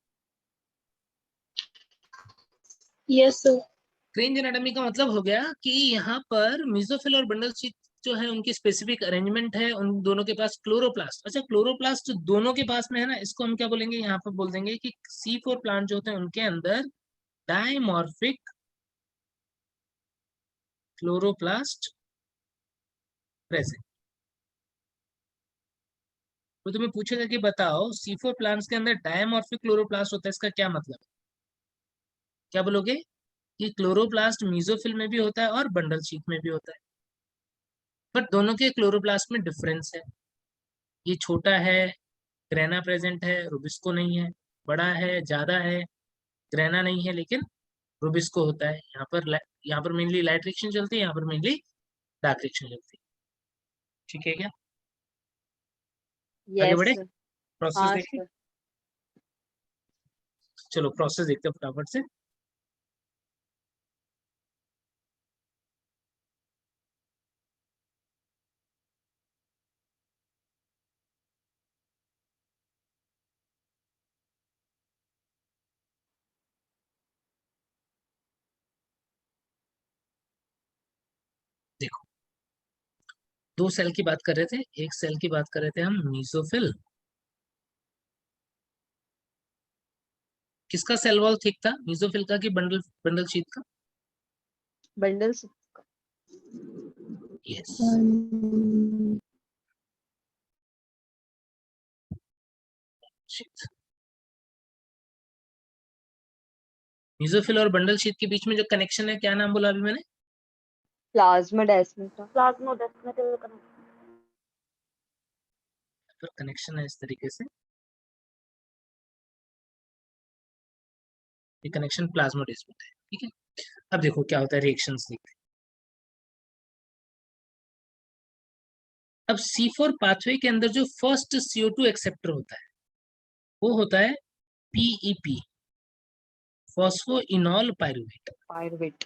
Yes sir. क्रेन एनाटॉमी का मतलब हो गया कि यहाँ पर मीजोफिल और बंडल शीट जो है उनकी स्पेसिफिक अरेंजमेंट है, उन दोनों के पास क्लोरोप्लास्ट, अच्छा क्लोरोप्लास्ट दोनों के पास में है ना, इसको हम क्या बोलेंगे, यहाँ पर बोल देंगे कि C4 प्लांट जो होते हैं उनके अंदर डायमॉर्फिक क्लोरोप्लास्ट प्रेजेंट। तो तुम्हें पूछेगा कि बताओ C4 प्लांट्स के अंदर डायमॉर्फिक क्लोरोप्लास्ट होता है, इसका क्या मतलब है? क्या बोलोगे कि क्लोरोप्लास्ट मीजोफिल में भी होता है और बंडल शीट में भी होता है, बट दोनों के क्लोरोप्लास्ट में डिफरेंस है। ये छोटा है, ग्रेना प्रेजेंट है, रुबिस्को नहीं है, बड़ा है, ज्यादा है, ग्रेना नहीं है लेकिन रुबिस्को होता है। यहाँ पर मेनली लाइट रिएक्शन चलती है, यहाँ पर मेनली डार्क रिएक्शन चलती है। ठीक है क्या? आगे यस बढ़े, सर। प्रोसेस हाँ देखें। सर। चलो प्रोसेस देखते हैं फटाफट से। देखो, दो सेल की बात कर रहे थे, एक सेल की बात कर रहे थे हम मीसोफिल। किसका सेल वॉल थिक था, मीसोफिल का कि बंडल बंडल शीट का? बंडल्स। Yes, sheet. मीसोफिल और बंडल शीट के बीच में जो कनेक्शन है, क्या नाम बोला अभी मैंने? प्लाज्मिड प्लाज्मोडेस्माटा कनेक्शन है इस तरीके से, ये कनेक्शन प्लाज्मोडेस्माटा है। ठीक है, अब देखो क्या होता है, रिएक्शंस देखते हैं। अब C4 पाथवे के अंदर जो फर्स्ट CO2 एक्सेप्टर होता है वो होता है PEP, phosphoenol pyruvate. Pyruvate.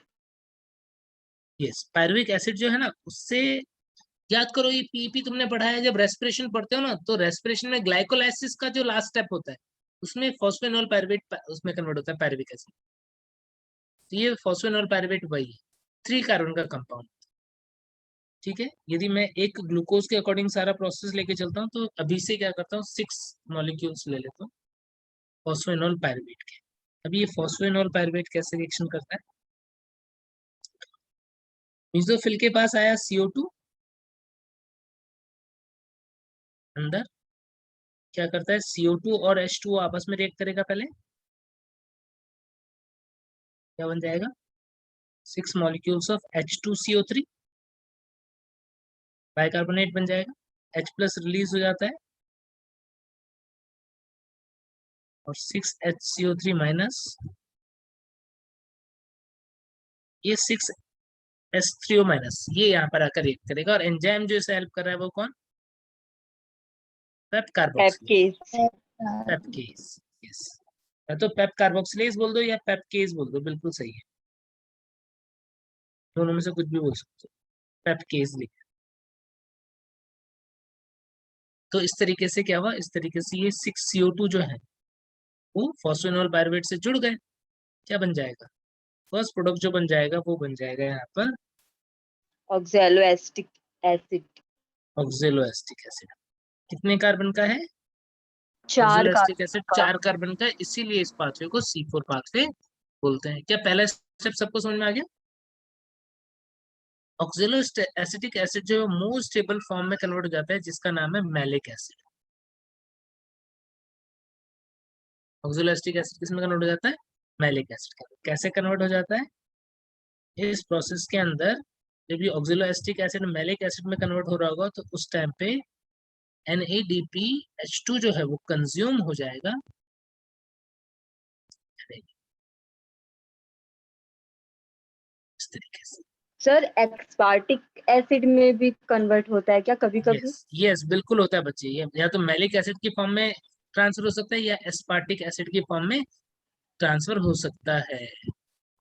Yes, pyruvic acid जो है ना, उससे याद करो, ये पीपी तुमने पढ़ा है जब रेस्पिरेशन पढ़ते हो ना, तो रेस्पिरेशन में ग्लाइकोलाइसिस का जो लास्ट स्टेप होता है उसमें फॉस्फेनॉल पायरुवेट उसमें कन्वर्ट होता है पायरुविक एसिड। तो ये फॉस्फेनॉल पायरुवेट वही है, 3 कार्बन का कंपाउंड। ठीक है, यदि मैं एक ग्लूकोज के अकॉर्डिंग सारा प्रोसेस लेके चलता हूँ तो अभी से क्या करता हूँ, 6 मॉलिक्यूल्स ले लेता हूँ फॉस्फेनॉल पायरुवेट के। अब ये फॉस्फेनॉल पायरुवेट कैसे रिएक्शन करता है, मीसोफिल के पास आया CO2, अंदर क्या करता है, CO2 और H2O आपस में रिएक्ट करेगा, पहले क्या बन जाएगा, 6 मॉलिक्यूल्स ऑफ H2CO3, बाइकार्बोनेट बन जाएगा, H प्लस रिलीज हो जाता है और 6HCO3 माइनस, ये 6H3O माइनस, ये यहाँ पर आकर रिएक्ट करेगा और एंजाइम जो इसे हेल्प कर रहा है वो कौन, पेप कार्बोक्सिलेज। पेपकेज। पेपकेज, यस, या तो पेप कार्बोक्सिलेज बोल दो या पेपकेज बोल दो, बिल्कुल सही है, दोनों में से कुछ भी बोल सकते हो, पेपकेज लिख। तो इस तरीके से क्या हुआ, इस तरीके से ये 6CO2 जो है वो फॉस्फेनॉल पायरुवेट से जुड़ गए, क्या बन जाएगा, फर्स्ट प्रोडक्ट जो बन जाएगा वो बन जाएगा यहाँ पर ऑक्सैलोएसिटिक एसिड। ऑक्जेलोएस्टिक एसिड। कितने कार्बन का है, 4 ऑक्जेलोएस्टिक एसिड कार्बन। 4 कार्बन का है, इसीलिए इस पाथवे को C4 पाथवे बोलते हैं। क्या पहला स्टेप सबको समझ में आ गया? ऑक्जेलोएसिटिक एसिड जो है मोर स्टेबल फॉर्म में कन्वर्ट हो जाता है जिसका नाम है मैलिक एसिड। ऑक्जेलोएसिटिक एसिड किसमें कन्वर्ट हो जाता है, मैलिक एसिड। कैसे कन्वर्ट हो जाता है, इस प्रोसेस के अंदर जब ये ऑक्जेलोएसिटिक एसिड मैलिक एसिड में कन्वर्ट हो रहा होगा तो उस टाइम पे NADPH2 जो है वो कंज्यूम हो जाएगा, इस तरीके से। सर एस्पार्टिक एसिड में भी कन्वर्ट होता है क्या कभी कभी? यस, बिल्कुल होता है बच्चे, ये या तो मैलिक एसिड की फॉर्म में ट्रांसफर हो सकता है या एस्पार्टिक एसिड की फॉर्म में ट्रांसफर हो सकता है।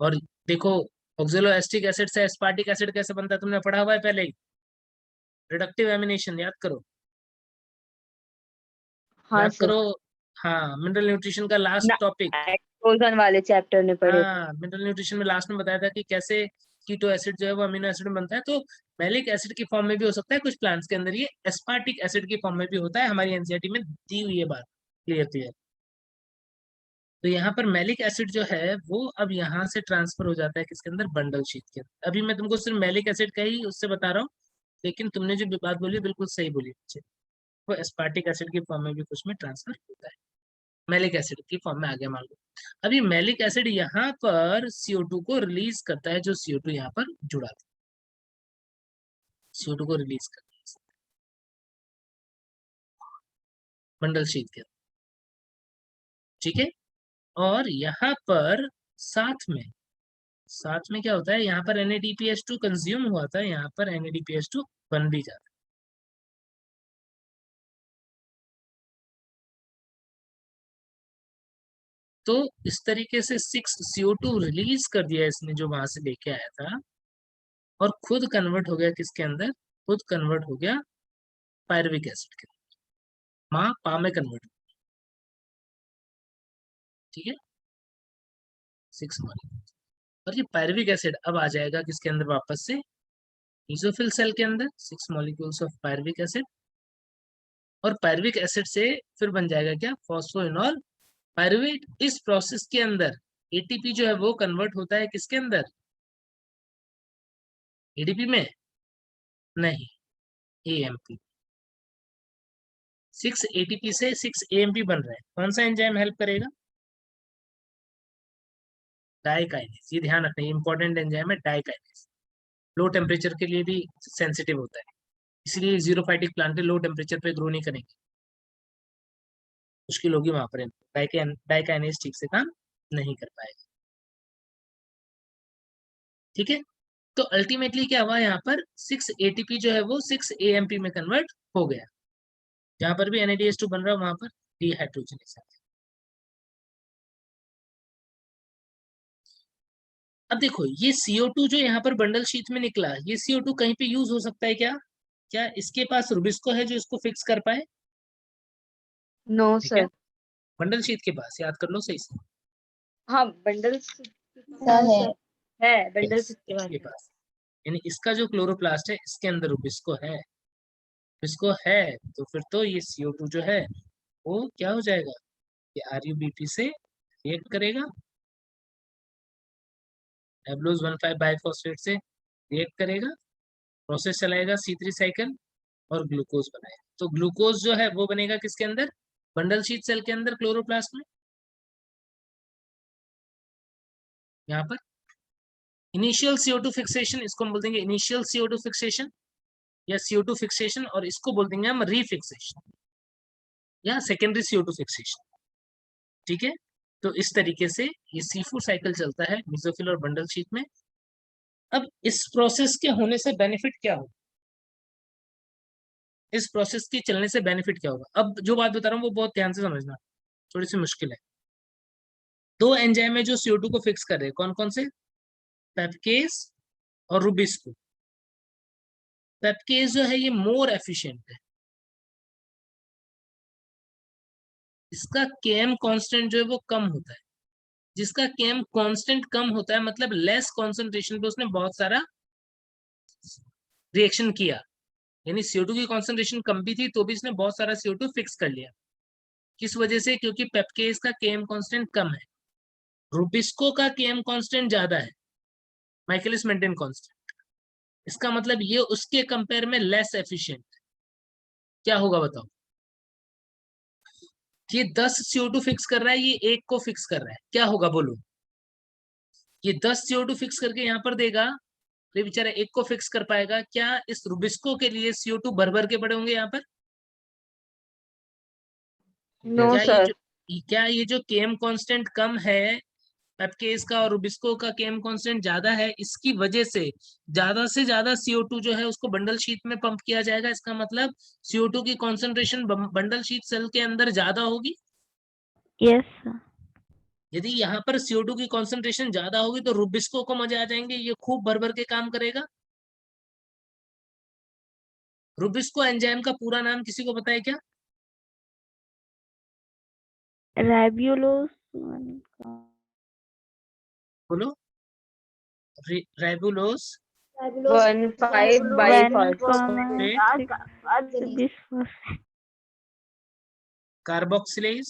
और देखो, ऑक्जेलोएस्टिक एसिड से एस्पार्टिक एसिड कैसे बनता है, तुमने पढ़ा हुआ है पहले ही, रिडक्टिव एमिनेशन, याद करो, हाँ याद सर। करो। हाँ, मिनरल न्यूट्रिशन का लास्ट टॉपिक। नाइट्रोजन वाले चैप्टर में पढ़े थे। हाँ, मिनरल न्यूट्रिशन में लास्ट में बताया था कि कैसे कीटो एसिड जो है वो अमीनो एसिड में बनता है। तो मैलिक एसिड की फॉर्म में भी हो सकता है कुछ प्लांट्स के अंदर, ये एस्पार्टिक एसिड की फॉर्म में भी होता है, हमारी एनसीईआरटी में दी हुई है बात, क्लियर क्लियर। तो यहाँ पर मैलिक एसिड जो है वो अब यहाँ से ट्रांसफर हो जाता है किसके अंदर, बंडल शीट के अंदर। अभी मैं तुमको सिर्फ मैलिक एसिड का ही उससे बता रहा हूँ, लेकिन तुमने जो भी बात बोली बिल्कुल सही बोली बच्चे, वो एस्पार्टिक एसिड की फॉर्म में भी कुछ में ट्रांसफर होता है, मैलिक एसिड की फॉर्म में आ गया मान लो। अभी मैलिक एसिड यहाँ पर CO2 को रिलीज करता है, जो CO2 यहाँ पर जुड़ा था, CO2 को रिलीज करता है बंडल शीट के अंदर। ठीक है, और यहाँ पर साथ में साथ में क्या होता है, यहाँ पर NADPH2 कंज्यूम हुआ था, यहाँ पर NADPH2 बन भी जाता है। तो इस तरीके से 6CO2 रिलीज कर दिया इसने जो वहां से लेके आया था, और खुद कन्वर्ट हो गया किसके अंदर, खुद कन्वर्ट हो गया पायरुविक एसिड के अंदर, माँ पा में कन्वर्ट, ठीक है, 6 मॉलिक्यूल। और ये पायरुविक एसिड अब आ जाएगा किसके अंदर वापस से, मीसोफिल सेल के अंदर, 6 मॉलिक्यूल्स ऑफ पायरुविक एसिड, और पायरुविक एसिड से फिर बन जाएगा क्या, फॉस्फोइनॉल पायरुवेट। इस प्रोसेस के अंदर एटीपी जो है वो कन्वर्ट होता है किसके अंदर, एडीपी में नहीं, एएमपी। 6 एटीपी से 6 एएमपी बन रहा है। कौन सा एंजाइम हेल्प करेगा, डाइकाइनेज। ये ध्यान रखना, ये इंपॉर्टेंट एंजाइम है डाइकाइनेज। लो टेम्परेचर के लिए भी सेंसिटिव होता है, इसलिए जीरोफाइटिक प्लांट लो टेम्परेचर पे ग्रो नहीं करेंगे, मुश्किल होगी वहां पर, डाइकाइनेज ठीक से काम नहीं कर पाएगा, ठीक है। तो अल्टीमेटली क्या हुआ, यहाँ पर 6 एटीपी जो है वो 6 एएमपी में कन्वर्ट हो गया। जहां पर भी NADH2 बन रहा है वहां पर डिहाइड्रोजनेज है। अब देखो ये CO2 जो यहाँ पर बंडल शीट में निकला, ये CO2 कहीं पे यूज हो सकता है क्या, क्या इसके पास रुबिस्को है जो इसको फिक्स कर पाए, नो ठीक है, सर। बंडल शीट के पास, याद कर लो सही से, हाँ बंडल सर है है, बंडल Yes, के बाद इसके पास, यानी इसका जो क्लोरोप्लास्ट है इसके अंदर रुबिस्को है, रुबिस्को है, तो फिर तो ये CO2 जो है वो क्या हो जाएगा, ये RuBP से रिएक्ट करेगा, एब्लोज 1,5 बाइफॉस्फेट से रिएक्ट करेगा, प्रोसेस चलाएगा C3 साइकिल और ग्लूकोज बनाएगा। तो ग्लूकोज जो है वो बनेगा किसके अंदर, बंडल शीट सेल के अंदर, क्लोरोप्लास्ट में। यहाँ पर इनिशियल CO2 फिक्सेशन, इसको हम बोल देंगे इनिशियल CO2 फिक्सेशन या CO2 फिक्सेशन, और इसको बोल देंगे हम रीफिक्सेशन या सेकेंडरी CO2 फिक्सेशन, ठीक है। तो इस तरीके से ये C4 साइकिल चलता है मेसोफिल और बंडल शीट में। अब इस प्रोसेस के होने से बेनिफिट क्या होगा, इस प्रोसेस के चलने से बेनिफिट क्या होगा, अब जो बात बता रहा हूँ वो बहुत ध्यान से समझना, थोड़ी सी मुश्किल है। दो एंजाइम है जो CO2 को फिक्स कर रहे हैं, कौन कौन से, पेप्केज और रुबिस्को। पेप्केज जो है ये मोर एफिशिएंट है, इसका Km कांस्टेंट जो है वो कम होता है। जिसका Km कांस्टेंट कम होता है मतलब लेस कॉन्सेंट्रेशन पे उसने बहुत सारा रिएक्शन किया, यानी CO2 की कॉन्सेंट्रेशन कम भी थी तो भी इसने बहुत सारा CO2 फिक्स कर लिया। किस वजह से, क्योंकि पेप्केज का Km कांस्टेंट कम है, रुबिस्को का Km कांस्टेंट ज्यादा है, माइकलिस मेंटेन कांस्टेंट। इसका मतलब ये उसके कंपेयर में लेस एफिशिएंट। क्या होगा बताओ, ये 10 CO2 फिक्स कर रहा है, ये एक को फिक्स कर रहा है, क्या होगा बोलो, ये 10 CO2 फिक्स करके यहाँ पर देगा, ये बेचारा एक को फिक्स कर पाएगा क्या, इस रुबिस्को के लिए CO2 भर भर के पड़े होंगे यहाँ पर। No sir. क्या ये जो Km कांस्टेंट कम है पेप्केज का और रुबिस्को का Km कांस्टेंट ज्यादा है, इसकी वजह से ज्यादा CO2 जो है उसको बंडल शीट में पंप किया जाएगा। इसका मतलब CO2 की कॉन्सेंट्रेशन बंडल शीट सेल के अंदर ज्यादा होगी। यस यदि यहाँ पर CO2 की कॉन्सेंट्रेशन ज्यादा होगी तो रुबिस्को को मजा आ जाएंगे, ये खूब भर भर के काम करेगा। रुबिस्को एंजाइम का पूरा नाम किसी को पता है क्या, राइबोलोस बोलो, ribulose 1,5 biphosphate carboxylase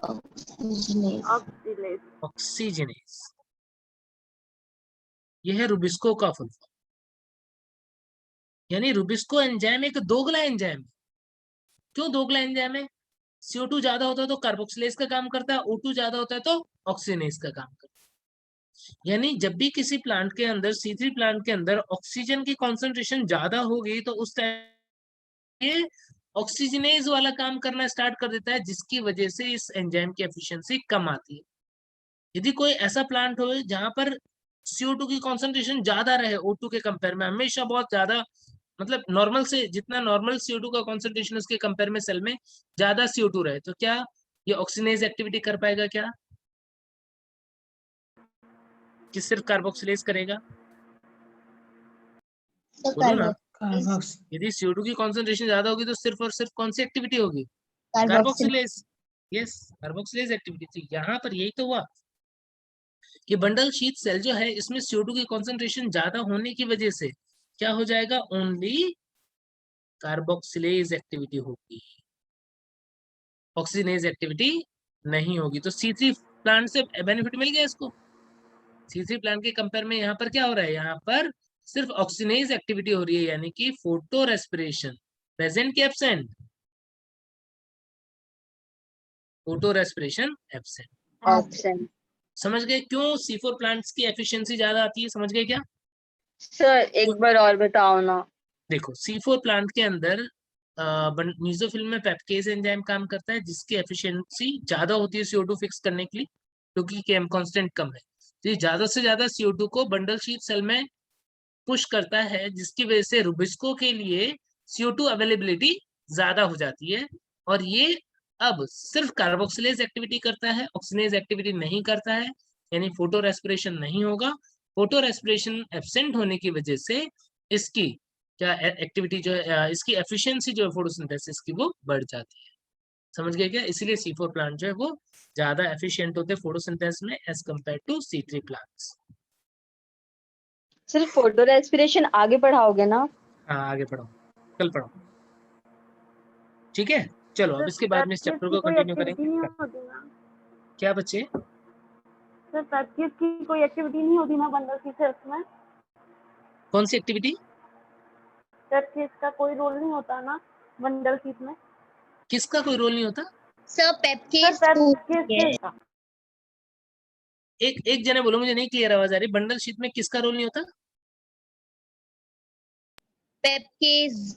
oxygenase oxygenase, यह है रुबिस्को का फुल फॉर्म। यानी रुबिस्को एंजाइम एक दोगला एंजाइम है। क्यों दोगला एंजाइम है, CO2 ज्यादा होता है तो कार्बोक्सिलेज का काम करता है, O2 ज्यादा होता है तो ऑक्सीजनेज का काम करता है। यानी जब भी किसी प्लांट के अंदर C3 प्लांट के अंदर ऑक्सीजन की कॉन्सेंट्रेशन ज्यादा होगी तो उस टाइम ये ऑक्सीजनेज वाला काम करना स्टार्ट कर देता है, जिसकी वजह से इस एंजाइम की एफिशिएंसी कम आती है। यदि कोई ऐसा प्लांट हो जहां पर CO2 की कॉन्सेंट्रेशन ज्यादा रहे O2 के कंपेयर में, हमेशा बहुत ज्यादा, मतलब नॉर्मल से जितना नॉर्मल CO2 का कॉन्सेंट्रेशन उसके कंपेयर में सेल में ज्यादा CO2 रहे, तो क्या ये ऑक्सीजनेज एक्टिविटी कर पाएगा क्या, कि सिर्फ कार्बोक्सिलेज करेगा? बोलो ना। यदि CO2 की कॉन्सेंट्रेशन ज्यादा होगी तो सिर्फ और सिर्फ कौन सी एक्टिविटी होगी? कार्बोक्सिलेज। Yes, carboxylase activity. तो यहाँ पर यही तो हुआ कि बंडल शीथ सेल जो है इसमें CO2 की कॉन्सेंट्रेशन ज्यादा होने की वजह से क्या हो जाएगा, ओनली कार्बोक्सिलेज एक्टिविटी होगी, ऑक्सीजनेज एक्टिविटी नहीं होगी। तो C3 प्लांट से बेनिफिट मिल गया इसको। C3 प्लांट के कंपेयर में यहाँ पर क्या हो रहा है, यहाँ पर सिर्फ ऑक्सीजनेज एक्टिविटी हो रही है, यानी कि फोटो रेस्पिरेशन प्रेजेंट की absent, photo respiration absent. Option. समझ गए क्यों C4 प्लांट्स की एफिशिएंसी ज्यादा आती है? समझ गए क्या? सर एक बार और बताओ ना। देखो C4 प्लांट के अंदर मीसोफिल में पेप्टेज एंजाइम काम करता है जिसकी एफिशिएंसी ज्यादा होती है CO2 फिक्स करने के लिए, क्योंकि केम कांस्टेंट कम है। तो ये ज्यादा से ज्यादा CO2 को बंडल शीथ सेल में पुश करता है, जिसकी वजह से रुबिस्को के लिए CO2 अवेलेबिलिटी ज्यादा हो जाती है, और ये अब सिर्फ कार्बोक्सिलेज एक्टिविटी करता है, ऑक्सीजनेज एक्टिविटी नहीं करता है, यानी फोटो रेस्पिरेशन नहीं होगा। फोटो रेस्पिरेशन एब्सेंट होने की वजह से इसकी क्या एक्टिविटी जो है, इसकी एफिशिएंसी जो है फोटोसिंथेसिस की वो बढ़ जाती है। समझ गए क्या? इसीलिए C4 प्लांट जो है वो ज्यादा एफिशिएंट होते हैं फोटोसिंथेसिस में as compared to C3 plants. सिर्फ फोटो रेस्पिरेशन आगे पढ़ाओगे ना? हाँ आगे पढ़ो, कल पढ़ो, ठीक है। चलो अब इसके बाद में इस चैप्टर को कंटिन्यू करेंगे। नहीं होती ना क्या बच्चे? सर, प्रैक्टिस की कोई एक्टिविटी नहीं होती ना बंडल शीथ सेल्स में? कौन सी एक्टिविटी? प्रैक्टिस का कोई रोल नहीं होता ना बंडल शीथ में? किसका कोई रोल नहीं होता? सर सर, पेप्केज प्रैक्टिस का एक जने बोलो, मुझे नहीं क्लियर आवाज आ रही। बंडल शीट में किसका रोल नहीं होता? पेप्केज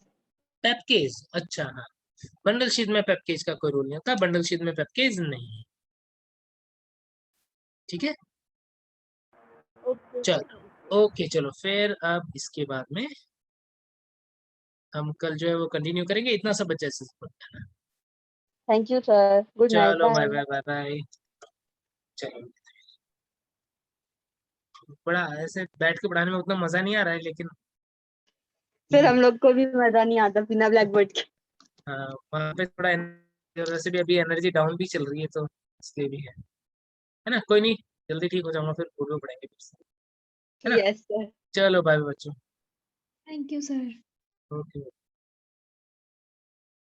पेप्केज। अच्छा हाँ, बंडल शीट में पेप्केज का कोई रोल नहीं होता, बंडल शीट में पेप्केज नहीं है, ठीक है। ओके चलो ओके, चलो फिर अब इसके बाद में हम कल जो है वो कंटिन्यू करेंगे। इतना सब बच्चे से thank you sir, good night, चलो bye bye. Bye bye bye. चलो बड़ा ऐसे बैठ के पढ़ाने में उतना मजा नहीं आ रहा है, लेकिन फिर हम लोग को भी मजा नहीं आता बिना ब्लैक बोर्ड के। हाँ वहाँ पे थोड़ा वैसे भी अभी एनर्जी डाउन भी चल रही है, तो इसलिए भी है ना। कोई नहीं, जल्दी ठीक हो जाऊंगा, फिर बोर्ड में पढ़ेंगे फिर से, है ना। Yes sir. चलो बाय बच्चों। Thank you sir. ओके।